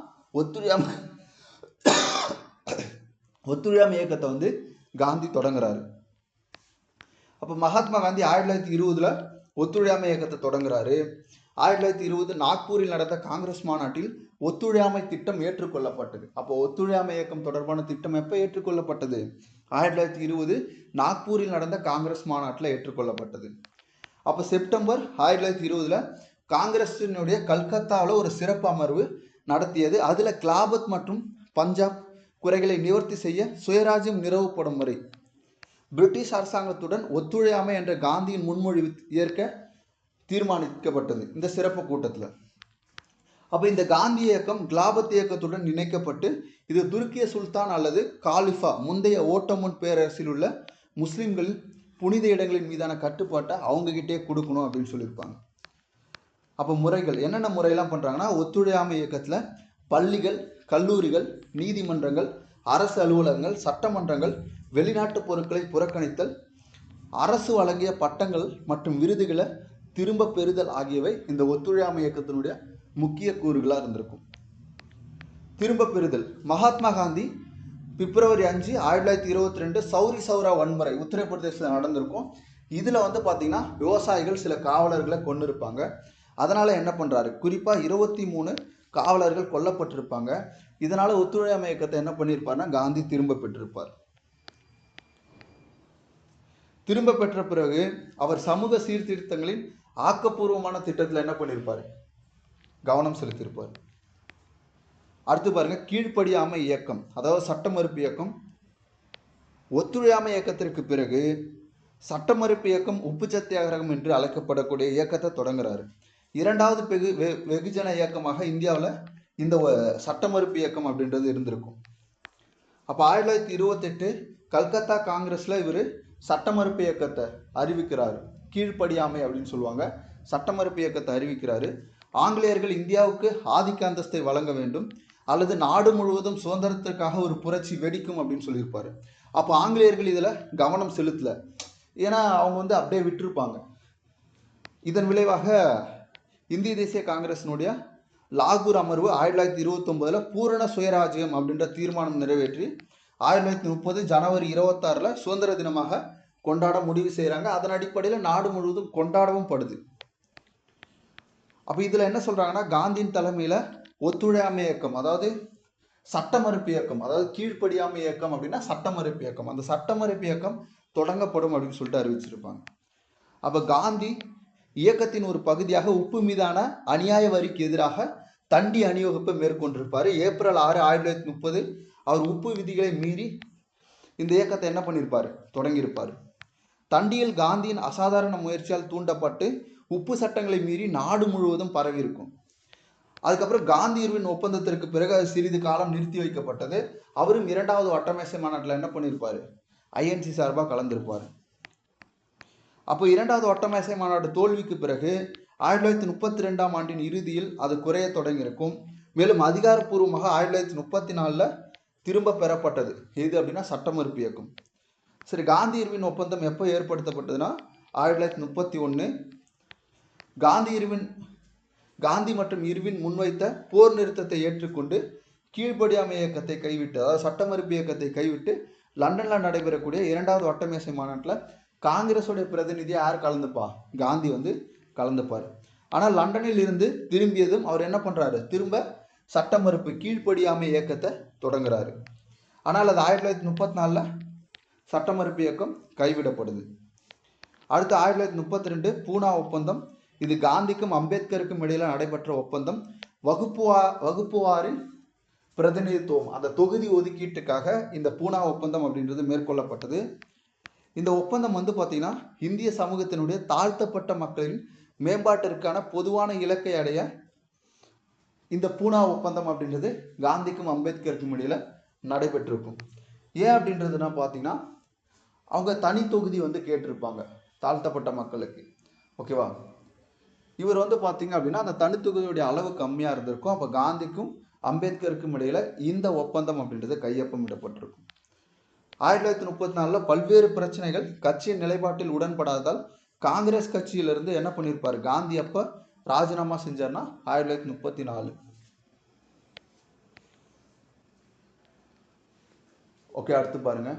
Speaker 1: ஒத்துழையாமை இயக்கத்தை வந்து காந்தி தொடங்குறாரு. அப்போ மகாத்மா காந்தி 1920 ஒத்துழையாமை இயக்கத்தை தொடங்குறாரு. 1920 நாக்பூரில் நடந்த காங்கிரஸ் மாநாட்டில் ஒத்துழையாமை திட்டம் ஏற்றுக்கொள்ளப்பட்டது. அப்போ ஒத்துழையாமை இயக்கம் தொடர்பான திட்டம் எப்போ ஏற்றுக்கொள்ளப்பட்டது? 1920 நாக்பூரில் நடந்த காங்கிரஸ் மாநாட்டில் ஏற்றுக்கொள்ளப்பட்டது. அப்போ செப்டம்பர் 1920 காங்கிரஸினுடைய கல்கத்தாவில் ஒரு சிறப்பு அமர்வு நடத்தியது. அதில் கிலாபத் மற்றும் பஞ்சாப் குறைகளை நிவர்த்தி செய்ய சுயராஜ்யம் நிறுவப்படும் வரை பிரிட்டிஷ் அரசாங்கத்துடன் ஒத்துழையாமை என்ற காந்தியின் முன்மொழிவு ஏற்க தீர்மானிக்கப்பட்டது இந்த சிறப்பு கூட்டத்தில். அப்போ இந்த காந்தி இயக்கம் கிலாபத் இயக்கத்துடன் இணைக்கப்பட்டு இது துருக்கிய சுல்தான் அல்லது காலிஃபா முந்தைய ஓட்டமன் பேரரசில் உள்ள முஸ்லிம்கள் புனித இடங்களின் மீதான கட்டுப்பாட்டை அவங்ககிட்டே கொடுக்கணும் அப்படின்னு சொல்லியிருப்பாங்க. அப்போ முறைகள் என்னென்ன முறையெல்லாம் பண்ணுறாங்கன்னா, ஒத்துழையாமை இயக்கத்தில் பள்ளிகள், கல்லூரிகள், நீதிமன்றங்கள், அரசு அலுவலகங்கள், சட்டமன்றங்கள், வெளிநாட்டு பொருட்களை புறக்கணித்தல், அரசு வழங்கிய பட்டங்கள் மற்றும் விருதுகளை திரும்ப பெறுதல் ஆகியவை இந்த ஒத்துழையாமை இயக்கத்தினுடைய முக்கிய கூறுகளாக இருந்திருக்கும். திரும்ப பெறுதல். மகாத்மா காந்தி பிப்ரவரி 5, 1922 சௌரி சௌரா வன்முறை உத்தரப்பிரதேசத்தில் நடந்திருக்கும். இதில் வந்து பார்த்தீங்கன்னா விவசாயிகள் சில காவலர்களை கொண்டு இருப்பாங்க. அதனால் என்ன பண்ணுறாரு? குறிப்பாக 23 காவலர்கள் கொல்லப்பட்டிருப்பாங்க. இதனால் ஒத்துழையாமை இயக்கத்தை என்ன பண்ணியிருப்பார்னா காந்தி திரும்ப பெற்றிருப்பார். திரும்ப பெற்ற பிறகு அவர் சமூக சீர்திருத்தங்களின் ஆக்கப்பூர்வமான திட்டத்தில் என்ன பண்ணியிருப்பார்? கவனம் செலுத்தியிருப்பார். அடுத்து பாருங்க, கீழ்ப்படியாமை இயக்கம், அதாவது சட்ட மறுப்பு இயக்கம். ஒத்துழையாமை இயக்கத்திற்கு பிறகு சட்ட மறுப்பு இயக்கம் உப்பு சத்தியாகிரகம் என்று அழைக்கப்படக்கூடிய இயக்கத்தை தொடங்குறாரு. இரண்டாவது வெகுஜன இயக்கமாக இந்தியாவில் இந்த சட்ட மறுப்பு இயக்கம் அப்படின்றது இருந்திருக்கும். அப்போ 1928 கல்கத்தா காங்கிரஸ்ல இவர் சட்ட மறுப்பு இயக்கத்தை அறிவிக்கிறாரு. கீழ்ப்படியாமை அப்படின்னு சொல்லுவாங்க. சட்ட மறுப்பு இயக்கத்தை அறிவிக்கிறாரு. ஆங்கிலேயர்கள் இந்தியாவுக்கு ஆதிக்க அந்தஸ்தை வழங்க வேண்டும் அல்லது நாடு முழுவதும் சுதந்திரத்திற்காக ஒரு புரட்சி வெடிக்கும் அப்படின்னு சொல்லியிருப்பாரு. அப்போ ஆங்கிலேயர்கள் இதில் கவனம் செலுத்தல. ஏன்னா அவங்க வந்து அப்படியே விட்டுருப்பாங்க. இதன் விளைவாக இந்திய தேசிய காங்கிரசினுடைய லாகூர் அமர்வு 1929 பூரண சுயராஜ்யம் அப்படின்ற தீர்மானம் நிறைவேற்றி 1930 ஜனவரி 26 சுதந்திர தினமாக கொண்டாட முடிவு செய்கிறாங்க. அதன் அடிப்படையில் நாடு முழுவதும் கொண்டாடவும் படுது. அப்போ இதில் என்ன சொல்கிறாங்கன்னா, காந்தியின் தலைமையில் ஒத்துழையாமை இயக்கம், அதாவது சட்ட மறுப்பு இயக்கம், அதாவது கீழ்ப்படியாமை இயக்கம் அப்படின்னா சட்ட மறுப்பு இயக்கம், அந்த சட்ட மறுப்பு இயக்கம் தொடங்கப்படும் அப்படின்னு சொல்லிட்டு அறிவிச்சிருப்பாங்க. அப்போ காந்தி இயக்கத்தின் ஒரு பகுதியாக உப்பு மீதான அநியாய வரிக்கு எதிராக தண்டி அணிவகுப்பை மேற்கொண்டிருப்பார். ஏப்ரல் 6, 1930 அவர் உப்பு விதிகளை மீறி இந்த இயக்கத்தை என்ன பண்ணியிருப்பார், தொடங்கியிருப்பார். தண்டியில் காந்தியின் அசாதாரண முயற்சியால் தூண்டப்பட்டு உப்பு சட்டங்களை மீறி நாடு முழுவதும் பரவி இருக்கும். அதுக்கப்புறம் காந்தி இர்வின் ஒப்பந்தத்திற்கு பிறகு அது சிறிது காலம் நிறுத்தி வைக்கப்பட்டது. அவரும் 2வது வட்டமேசை மாநாட்டில் என்ன பண்ணியிருப்பார், ஐஎன்சி சார்பாக கலந்திருப்பார். அப்போ 2வது வட்டமேசை மாநாடு தோல்விக்கு பிறகு 1932ஆம் ஆண்டின் இறுதியில் அது குறைய தொடங்கியிருக்கும். மேலும் அதிகாரப்பூர்வமாக 1934 திரும்ப பெறப்பட்டது. எது அப்படின்னா சட்ட மறுப்பு இயக்கம். சரி, காந்தி இர்வின் ஒப்பந்தம் எப்போ ஏற்படுத்தப்பட்டதுன்னா 1931. காந்தி மற்றும் இர்வின் முன்வைத்த போர் நிறுத்தத்தை ஏற்றுக்கொண்டு கீழ்ப்படியாமை இயக்கத்தை கைவிட்டு, அதாவது சட்ட மறுப்பு இயக்கத்தை கைவிட்டு லண்டனில் நடைபெறக்கூடிய 2வது வட்டமேசை மாநாட்டில் காங்கிரஸோடைய பிரதிநிதியை யார் கலந்துப்பா, காந்தி வந்து கலந்துப்பார். ஆனால் லண்டனில் இருந்து திரும்பியதும் அவர் என்ன பண்ணுறாரு, திரும்ப சட்ட மறுப்பு கீழ்ப்படியாமை இயக்கத்தை தொடங்குறாரு. ஆனால் அது 1934 சட்ட மறுப்பு இயக்கம் கைவிடப்படுது. அடுத்து 1932 பூனா ஒப்பந்தம். இது காந்திக்கும் அம்பேத்கருக்கும் இடையில நடைபெற்ற ஒப்பந்தம். வகுப்புவாரின் பிரதிநிதித்துவம், அந்த தொகுதி ஒதுக்கீட்டுக்காக இந்த பூனா ஒப்பந்தம் அப்படின்றது மேற்கொள்ளப்பட்டது. இந்த ஒப்பந்தம் வந்து பார்த்தீங்கன்னா இந்திய சமூகத்தினுடைய தாழ்த்தப்பட்ட மக்களின் மேம்பாட்டிற்கான பொதுவான இலக்கை அடைய இந்த பூனா ஒப்பந்தம் அப்படின்றது காந்திக்கும் அம்பேத்கருக்கும் இடையில நடைபெற்றிருக்கும். ஏன் அப்படின்றதுனா பார்த்தீங்கன்னா, அவங்க தனி தொகுதி வந்து கேட்டிருப்பாங்க தாழ்த்தப்பட்ட மக்களுக்கு. ஓகேவா, இவர் வந்து பார்த்தீங்க அப்படின்னா அந்த தனி தொகுதியுடைய அளவு கம்மியாக இருந்திருக்கும். அப்போ காந்திக்கும் அம்பேத்கருக்கும் இடையில இந்த ஒப்பந்தம் அப்படின்றது கையொப்பமிடப்பட்டிருக்கும். 1934 பல்வேறு பிரச்சனைகள் கட்சியின் நிலைப்பாட்டில் உடன்படாததால் காங்கிரஸ் கட்சியிலிருந்து என்ன பண்ணியிருப்பார், காந்தி அப்ப ராஜினாமா செஞ்சார்னா 1934. ஓகே, அடுத்து பாருங்க.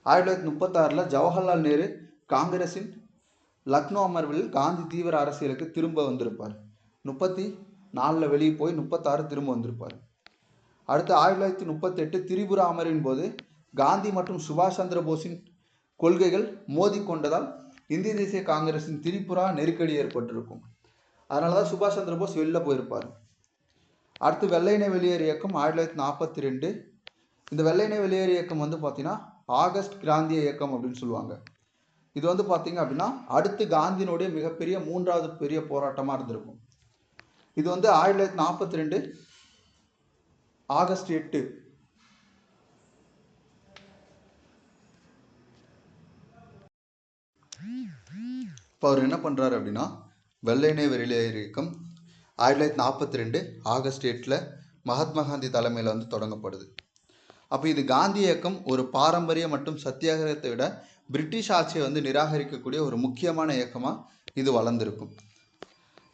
Speaker 1: 1936 ஜவஹர்லால் நேரு காங்கிரசின் லக்னோ அமர்வில் காந்தி தீவிர அரசியலுக்கு திரும்ப வந்திருப்பார். 34 வெளியே போய் 36 திரும்ப வந்திருப்பார். அடுத்து 1938 திரிபுரா அமர்வின் போது காந்தி மற்றும் சுபாஷ் சந்திர போஸின் கொள்கைகள் மோதி கொண்டதால் இந்திய தேசிய காங்கிரசின் திரிபுரா நெருக்கடி ஏற்பட்டிருக்கும். அதனால தான் சுபாஷ் சந்திர போஸ் வெளில போயிருப்பார். அடுத்து வெள்ளையனே வெளியேறு இயக்கம் 1942. இந்த வெள்ளையனே வெளியேறு இயக்கம் வந்து பார்த்தீங்கன்னா ஆகஸ்ட் கிராந்திய இயக்கம் அப்படின்னு சொல்லுவாங்க. இது வந்து பார்த்தீங்க அப்படின்னா அடுத்து காந்தியினுடைய மிகப்பெரிய 3வது பெரிய போராட்டமாக இருந்திருக்கும். இது வந்து 1942 ஆகஸ்ட் 8. இப்போ அவர் என்ன பண்ணுறாரு அப்படின்னா வெள்ளையனே வெளியேறு இயக்கம் 1942 ஆகஸ்ட் 8 மகாத்மா காந்தி தலைமையில் வந்து தொடங்கப்படுது. அப்போ இது காந்தி இயக்கம் ஒரு பாரம்பரிய மற்றும் சத்தியாகிரகத்தை விட பிரிட்டிஷ் ஆட்சியை வந்து நிராகரிக்கக்கூடிய ஒரு முக்கியமான இயக்கமாக இது வளர்ந்துருக்கும்.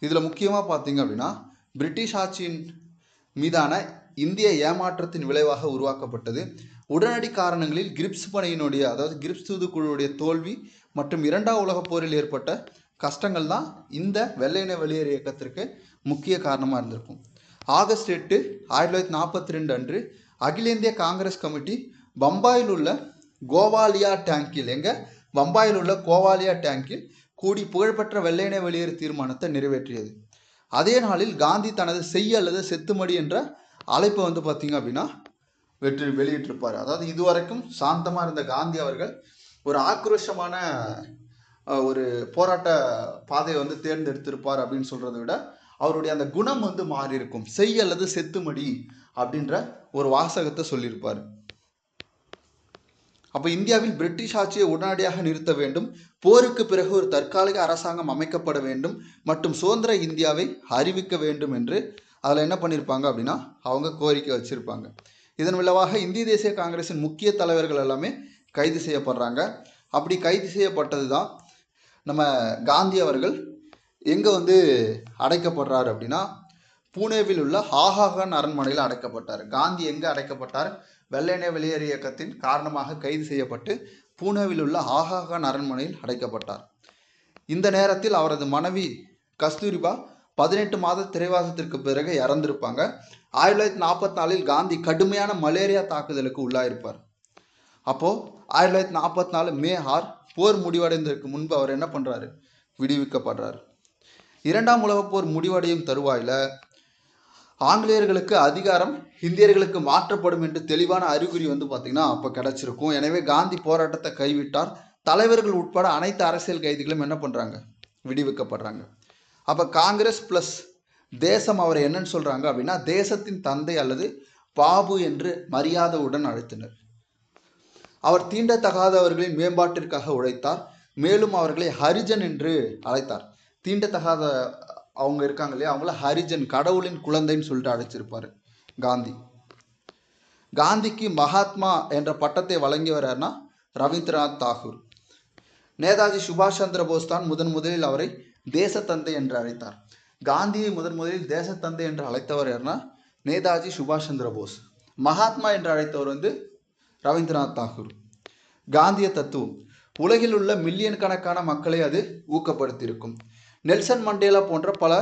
Speaker 1: இதில் முக்கியமாக பார்த்தீங்க அப்படின்னா பிரிட்டிஷ் ஆட்சியின் மீதான இந்திய ஏமாற்றத்தின் விளைவாக உருவாக்கப்பட்டது. உடனடி காரணங்களில் கிரிப்ஸ் படையினுடைய, அதாவது கிரிப்ஸ் தூதுக்குழுவுடைய தோல்வி மற்றும் 2ஆம் உலகப் போரில் ஏற்பட்ட கஷ்டங்கள் தான் இந்த வெள்ளையனே வெளியேறு இயக்கத்திற்கு முக்கிய காரணமாக இருந்திருக்கும். ஆகஸ்ட் 8, 1942 அன்று அகில இந்திய காங்கிரஸ் கமிட்டி பம்பாயில் உள்ள கோவாலியா டேங்கில் கூடி புகழ்பெற்ற வெள்ளையனே வெளியேறு தீர்மானத்தை நிறைவேற்றியது. அதே நாளில் காந்தி தனது செய் அல்லது செத்துமடி என்ற அழைப்பை வந்து பார்த்தீங்க அப்படின்னா வெளியிட்டிருப்பார். அதாவது இதுவரைக்கும் சாந்தமாக இருந்த காந்தி அவர்கள் ஒரு ஆக்ரோஷமான ஒரு போராட்ட பாதையை வந்து தேர்ந்தெடுத்திருப்பார் அப்படின்னு சொல்கிறத விட அவருடைய அந்த குணம் வந்து மாறி இருக்கும். செய் அல்லது செத்துமடி அப்படின்ற ஒரு வாசகத்தை சொல்லியிருப்பார். அப்போ இந்தியாவில் பிரிட்டிஷ் ஆட்சியை உடனடியாக நிறுத்த வேண்டும், போருக்கு பிறகு ஒரு தற்காலிக அரசாங்கம் அமைக்கப்பட வேண்டும் மற்றும் சுதந்திர இந்தியாவை அறிவிக்க வேண்டும் என்று அதில் என்ன பண்ணியிருப்பாங்க அப்படின்னா அவங்க கோரிக்கை வச்சிருப்பாங்க. இதன் விளைவாக இந்திய தேசிய காங்கிரஸின் முக்கிய தலைவர்கள் எல்லாமே கைது செய்யப்படுறாங்க. அப்படி கைது செய்யப்பட்டது தான் நம்ம காந்தி அவர்கள் எங்கே வந்து அடைக்கப்படுறாரு அப்படின்னா பூனேவில் உள்ள ஆகாகான் அரண்மனையில் அடைக்கப்பட்டார். காந்தி எங்கே அடைக்கப்பட்டார்? வெள்ளையனே வெளியேறு இயக்கத்தின் காரணமாக கைது செய்யப்பட்டு பூனேவில் உள்ள ஆகாகான் அரண்மனையில் அடைக்கப்பட்டார். இந்த நேரத்தில் அவரது மனைவி கஸ்தூரிபா 18 மாத சிறைவாசத்திற்கு பிறகு இறந்திருப்பாங்க. 1944 காந்தி கடுமையான மலேரியா தாக்குதலுக்கு உள்ளாயிருப்பார். அப்போது 1944 மே 6 போர் முடிவடைந்ததற்கு முன்பு அவர் என்ன பண்ணுறாரு? விடுவிக்கப்படுறார். 2ஆம் உலகப் போர் முடிவடையும் தருவாயில் ஆங்கிலேயர்களுக்கு அதிகாரம் இந்தியர்களுக்கு மாற்றப்படும் என்று தெளிவான அறிகுறி வந்து பார்த்திங்கன்னா அப்போ கிடச்சிருக்கும். எனவே காந்தி போராட்டத்தை கைவிட்டார். தலைவர்கள் உட்பட அனைத்து அரசியல் கைதிகளும் என்ன பண்ணுறாங்க? விடுவிக்கப்படுறாங்க. அப்போ காங்கிரஸ் ப்ளஸ் தேசம் அவரை என்னன்னு சொல்கிறாங்க அப்படின்னா தேசத்தின் தந்தை அல்லது பாபு என்று மரியாதையுடன் அழைத்தனர். அவர் தீண்டத்தகாதவர்களின் மேம்பாட்டிற்காக உழைத்தார். மேலும் அவர்களை ஹரிஜன் என்று அழைத்தார். தீண்டத்தகாத அவங்க இருக்காங்க இல்லையா, அவங்கள ஹரிஜன், கடவுளின் குழந்தைன்னு சொல்லிட்டு அழைச்சிருப்பார் காந்தி. காந்திக்கு மகாத்மா என்ற பட்டத்தை வழங்கியவர் யாருன்னா ரவீந்திரநாத் தாகூர். நேதாஜி சுபாஷ் சந்திர போஸ் தான் முதலில் அவரை தேசத்தந்தை என்று அழைத்தார். காந்தியை முதலில் தேசத்தந்தை என்று அழைத்தவர் யாருன்னா நேதாஜி சுபாஷ் சந்திர போஸ். மகாத்மா என்று அழைத்தவர் வந்து ரவீந்திரநாத் தாகூர். காந்திய தத்துவம் உலகில் உள்ள மில்லியன் கணக்கான மக்களை அது ஊக்கப்படுத்தியிருக்கும். நெல்சன் மண்டேலா போன்ற பல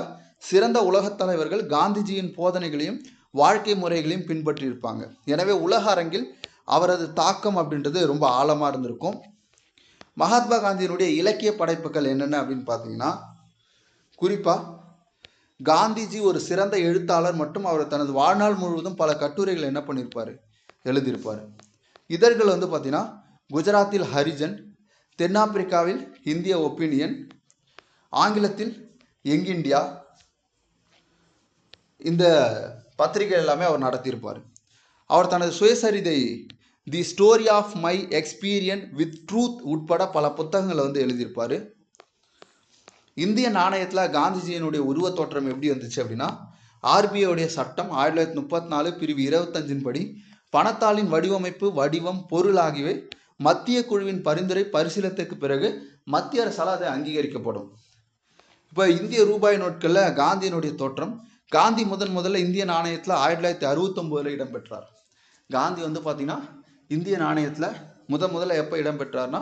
Speaker 1: சிறந்த உலகத் தலைவர்கள் காந்திஜியின் போதனைகளையும் வாழ்க்கை முறைகளையும் பின்பற்றியிருப்பாங்க. எனவே உலக அரங்கில் அவரது தாக்கம் அப்படின்றது ரொம்ப ஆழமாக இருந்திருக்கும். மகாத்மா காந்தியினுடைய இலக்கிய படைப்புகள் என்னென்ன அப்படின்னு பார்த்தீங்கன்னா, குறிப்பாக காந்திஜி ஒரு சிறந்த எழுத்தாளர் மற்றும் அவர் தனது வாழ்நாள் முழுவதும் பல கட்டுரைகள் என்ன பண்ணியிருப்பார்? எழுதியிருப்பார். இதழ்கள் வந்து பார்த்தீங்கன்னா குஜராத்தில் ஹரிஜன், தென்னாப்பிரிக்காவில் இந்திய ஒப்பீனியன், ஆங்கிலத்தில் யங் இந்தியா, இந்த பத்திரிகை எல்லாமே அவர் நடத்தியிருப்பார். அவர் தனது சுயசரிதை the story of my experience with truth உட்பட பல புத்தகங்களை வந்து எழுதியிருப்பார். இந்திய நாணயத்தில் காந்திஜியினுடைய உருவத் தோற்றம் எப்படி வந்துச்சு அப்படின்னா ஆர்பிஐடைய சட்டம் 1934 பிரிவு 25 படி பணத்தாளின் வடிவமைப்பு, வடிவம், பொருள் ஆகியவை மத்திய குழுவின் பரிந்துரை பரிசீலனத்துக்கு பிறகு மத்திய அரசால் அது அங்கீகரிக்கப்படும். இப்போ இந்திய ரூபாய் நோட்களில் காந்தியினுடைய தோற்றம், காந்தி முதல்ல இந்திய நாணயத்தில் 1969 இடம்பெற்றார். காந்தி வந்து பார்த்தீங்கன்னா இந்திய நாணயத்தில் முதல்ல எப்போ இடம்பெற்றார்னா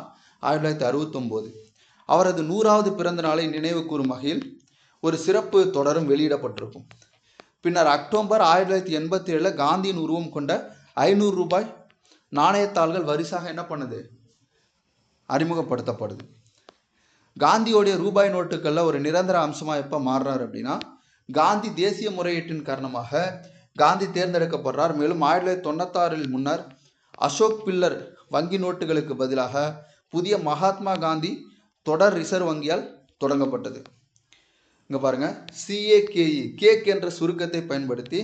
Speaker 1: 1969. அவரது 100வது பிறந்த நாளை நினைவு கூறும் வகையில் ஒரு சிறப்பு தொடரும் வெளியிடப்பட்டிருக்கும். பின்னர் அக்டோபர் 1987 காந்தியின் உருவம் கொண்ட 500 ரூபாய் நாணயத்தாள்கள் வரிசாக என்ன பண்ணுது? அறிமுகப்படுத்தப்படுது. காந்தியோடைய ரூபாய் நோட்டுகளில் ஒரு நிரந்தர அம்சமாக எப்போ மாறுறார் அப்படின்னா காந்தி தேசிய முறையீட்டின் காரணமாக காந்தி தேர்ந்தெடுக்கப்படுறார். மேலும் 1996 முன்னர் அசோக் பில்லர் வங்கி நோட்டுகளுக்கு பதிலாக புதிய மகாத்மா காந்தி தொடர் ரிசர்வ் வங்கியால் தொடங்கப்பட்டது. இங்கே பாருங்கள், CAKE கேக் என்ற சுருக்கத்தை பயன்படுத்தி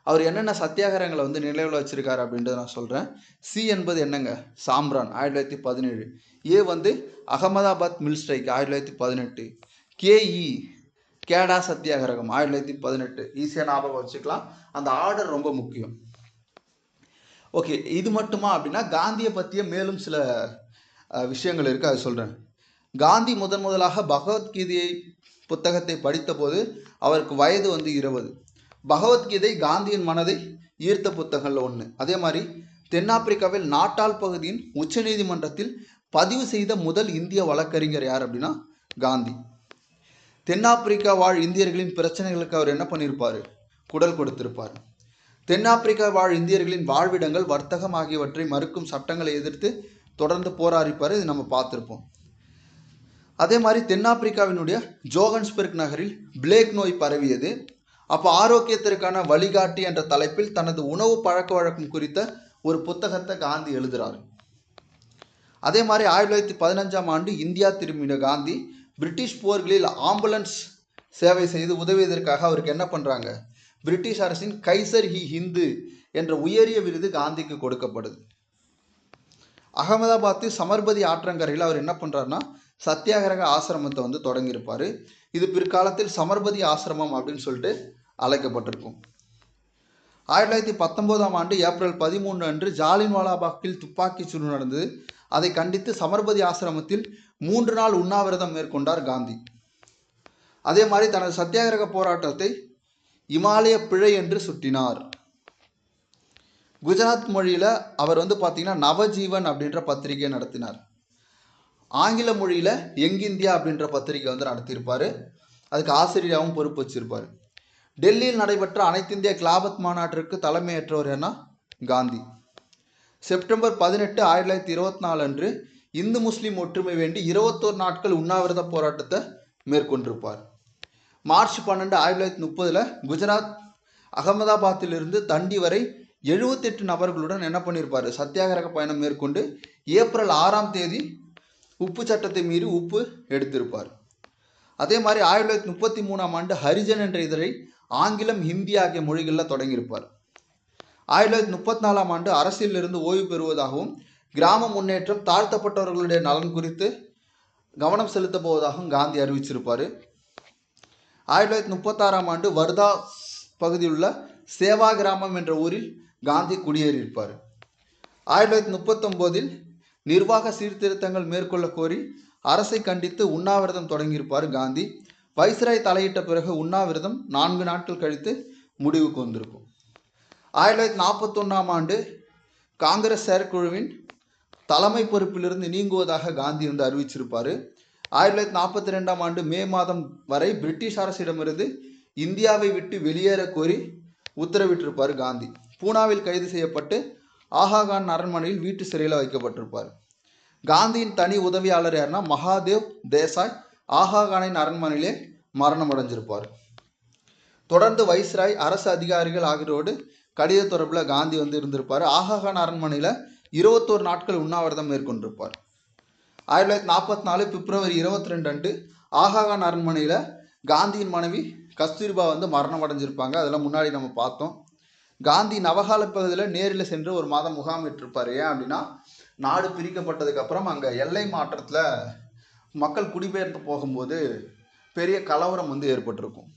Speaker 1: அவர் என்னென்ன சத்தியாகிரகங்களை வந்து நினைவில் வச்சிருக்காரு அப்படின்றத நான் சொல்கிறேன். சி என்பது என்னங்க? சாம்ரான் 1917. ஏ வந்து அகமதாபாத் மில் ஸ்ட்ரைக் 1918. KE கேடா சத்தியாகிரகம் 1918. ஈஸியாக ஞாபகம் வச்சுக்கலாம். அந்த ஆர்டர் ரொம்ப முக்கியம். ஓகே, இது மட்டுமா அப்படின்னா காந்தியை பற்றிய மேலும் சில விஷயங்கள் இருக்குது, அது சொல்கிறேன். காந்தி முதலாக பகவத்கீதையை புத்தகத்தை படித்த போது அவருக்கு வயது வந்து 20. பகவத்கீதை காந்தியின் மனதை ஈர்த்த புத்தகங்களில் ஒன்று. அதே மாதிரி தென்னாப்பிரிக்காவில் நாட்டால் பகுதியின் உச்சநீதிமன்றத்தில் பதிவு செய்த முதல் இந்திய வழக்கறிஞர் யார் அப்படின்னா காந்தி. தென்னாப்பிரிக்கா வாழ் இந்தியர்களின் பிரச்சனைகளுக்கு அவர் என்ன பண்ணியிருப்பார்? குரல் கொடுத்திருப்பார். தென்னாப்பிரிக்கா வாழ் இந்தியர்களின் வாழ்விடங்கள், வர்த்தகம் ஆகியவற்றை மறுக்கும் சட்டங்களை எதிர்த்து தொடர்ந்து போராடிப்பார். இது நம்ம பார்த்துருப்போம். அதே மாதிரி தென்னாப்பிரிக்காவினுடைய ஜோகன்ஸ்பர்க் நகரில் பிளேக் நோய் பரவியது. அப்போ ஆரோக்கியத்திற்கான வழிகாட்டி என்ற தலைப்பில் தனது உணவு பழக்க வழக்கம் குறித்த ஒரு புத்தகத்தை காந்தி எழுதுகிறார். அதே மாதிரி 1915 இந்தியா திரும்பின காந்தி பிரிட்டிஷ் போர்களில் ஆம்புலன்ஸ் சேவை செய்து உதவியதற்காக அவருக்கு என்ன பண்ணுறாங்க, பிரிட்டிஷ் அரசின் கைசர் ஹி ஹிந்து என்ற உயரிய விருது காந்திக்கு கொடுக்கப்படுது. அகமதாபாத்து சமர்பதி ஆற்றங்கரையில் அவர் என்ன பண்ணுறாருன்னா சத்தியாகிரக ஆசிரமத்தை வந்து தொடங்கியிருப்பார். இது பிற்காலத்தில் சமர்பதி ஆசிரமம் அப்படின்னு சொல்லிட்டு அழைக்கப்பட்டிருக்கும். 1919ஆம் ஆண்டு ஏப்ரல் 13 அன்று ஜாலின்வாலாபாக்கில் துப்பாக்கிச் சூடு நடந்தது. அதை கண்டித்து சமர்பதி ஆசிரமத்தில் 3 நாள் உண்ணாவிரதம் மேற்கொண்டார் காந்தி. அதே மாதிரி தனது சத்தியாகிரக போராட்டத்தை இமாலய பிழை என்று சுட்டினார். குஜராத் மொழியில் அவர் வந்து பார்த்தீங்கன்னா நவஜீவன் அப்படின்ற பத்திரிகை நடத்தினார். ஆங்கில மொழியில் யங் இந்தியா அப்படின்ற பத்திரிகை வந்து நடத்தியிருப்பார். அதுக்கு ஆசிரியராகவும் பொறுப்பு வச்சிருப்பார். டெல்லியில் நடைபெற்ற அனைத்திந்திய கிலாபத் மாநாட்டிற்கு தலைமையேற்றவர் என்ன, காந்தி. செப்டம்பர் 18, 1924 அன்று இந்து முஸ்லீம் ஒற்றுமை வேண்டி 21 நாட்கள் உண்ணாவிரத போராட்டத்தை மேற்கொண்டிருப்பார். மார்ச் 12, 1930 குஜராத் அகமதாபாத்திலிருந்து தண்டி வரை 78 நபர்களுடன் என்ன பண்ணியிருப்பார், சத்தியாகிரக பயணம் மேற்கொண்டு ஏப்ரல் 6ஆம் தேதி உப்பு சட்டத்தை மீறி உப்பு எடுத்திருப்பார். அதே மாதிரி 1933ஆம் ஆண்டு ஹரிஜன் என்ற இதழை ஆங்கிலம், ஹிந்தி ஆகிய மொழிகளில் தொடங்கியிருப்பார். 1934ஆம் ஆண்டு அரசியலிருந்து ஓய்வு பெறுவதாகவும் கிராம முன்னேற்றம், தாழ்த்தப்பட்டவர்களுடைய நலன் குறித்து கவனம் செலுத்த போவதாகவும் காந்தி அறிவிச்சிருப்பார். 1936ஆம் ஆண்டு வர்தா பகுதியில் உள்ள சேவா கிராமம் என்ற ஊரில் காந்தி குடியேறியிருப்பார். 1939இல் நிர்வாக சீர்திருத்தங்கள் மேற்கொள்ள கோரி அரசை கண்டித்து உண்ணாவிரதம் தொடங்கியிருப்பார் காந்தி. வைஸ்ராய் தலையிட்ட பிறகு உண்ணாவிரதம் 4 நாட்கள் கழித்து முடிவுக்கு வந்திருக்கும். 1941ஆம் ஆண்டு காங்கிரஸ் செயற்குழுவின் தலைமை பொறுப்பிலிருந்து நீங்குவதாக காந்தி வந்து அறிவிச்சிருப்பார். 1942ஆம் ஆண்டு மே மாதம் வரை பிரிட்டிஷ் அரசிடமிருந்து இந்தியாவை விட்டு வெளியேற கோரி உத்தரவிட்டிருப்பார் காந்தி. பூனாவில் கைது செய்யப்பட்டு ஆகாகான் அரண்மனையில் வீட்டு சிறையில் வைக்கப்பட்டிருப்பார். காந்தியின் தனி உதவியாளர் யாருன்னா மகாதேவ் தேசாய் ஆகாகானின் அரண்மனையிலே மரணம் அடைஞ்சிருப்பார். தொடர்ந்து வைஸ்ராய், அரசு அதிகாரிகள் ஆகியோரோடு கடித தொடர்பில் காந்தி வந்து இருந்திருப்பார். ஆகாகான் அரண்மனையில் 21 நாட்கள் உண்ணாவிரதம் மேற்கொண்டிருப்பார். 1944 பிப்ரவரி 22 அன்று ஆகாகான் அரண்மனையில் காந்தியின் மனைவி கஸ்தூரிபா வந்து மரணம் அடைஞ்சிருப்பாங்க. அதெல்லாம் முன்னாடி நம்ம பார்த்தோம். காந்தி நவகால பகுதியில் நேரில் சென்று ஒரு மாதம் முகாமிட்டிருப்பார். ஏன் அப்படின்னா நாடு பிரிக்கப்பட்டதுக்கு அப்புறம் அங்கே எல்லை மாற்றத்தில் மக்கள் குடிபெயர்ந்து போகும்போது பெரிய கலவரம் வந்து ஏற்பட்டிருக்கும்.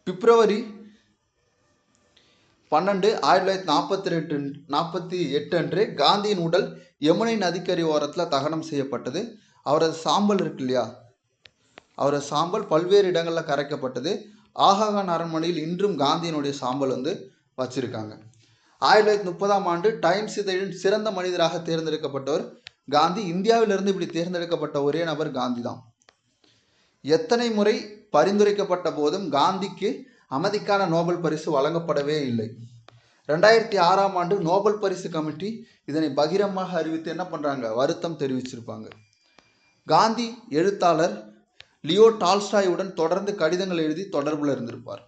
Speaker 1: பிப்ரவரி 12, 1948 அன்று காந்தியின் உடல் யமுனை நதிக்கரை ஓரத்தில் தகனம் செய்யப்பட்டது. அவரது சாம்பல் இருக்கு இல்லையா, அவரது சாம்பல் பல்வேறு இடங்களில் கரைக்கப்பட்டது. ஆகாகான் அரண்மனையில் இன்றும் காந்தியினுடைய சாம்பல் வந்து வச்சிருக்காங்க. 1930ஆம் ஆண்டு டைம்ஸ் இதழின் சிறந்த மனிதராக தேர்ந்தெடுக்கப்பட்டவர் காந்தி. இந்தியாவிலிருந்து இப்படி தேர்ந்தெடுக்கப்பட்ட ஒரே நபர் காந்தி தான். எத்தனை முறை பரிந்துரைக்கப்பட்ட போதும் காந்திக்கு அமைதிக்கான நோபல் பரிசு வழங்கப்படவே இல்லை. 2006ஆம் ஆண்டு நோபல் பரிசு கமிட்டி இதனை பகிரமாக அறிவித்து என்ன பண்ணுறாங்க, வருத்தம் தெரிவிச்சிருப்பாங்க. காந்தி எழுத்தாளர் லியோ டால்ஸ்டாயுடன் தொடர்ந்து கடிதங்கள் எழுதி தொடர்பில் இருந்திருப்பார்.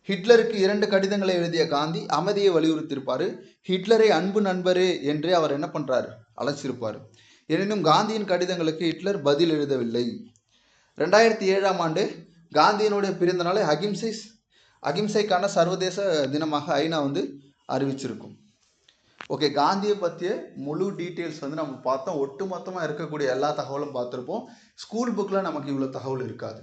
Speaker 1: ஹிட்லருக்கு 2 கடிதங்களை எழுதிய காந்தி அமைதியை வலியுறுத்தியிருப்பார். ஹிட்லரை அன்பு நண்பரே என்றே அவர் என்ன பண்ணுறாரு, அழைச்சிருப்பார். எனினும் காந்தியின் கடிதங்களுக்கு ஹிட்லர் பதில் எழுதவில்லை. 2007ஆம் ஆண்டு காந்தியினுடைய பிறந்த நாளை அகிம்சைக்கான சர்வதேச தினமாக ஐநா வந்து அறிவிச்சிருக்கும். ஓகே, காந்தியை பற்றிய முழு டீட்டெயில்ஸ் வந்து நம்ம பார்த்தோம். ஒட்டுமொத்தமாக இருக்கக்கூடிய எல்லா தகவலும் பார்த்துருப்போம். ஸ்கூல் புக்கில் நமக்கு இவ்வளோ தகவல் இருக்காது.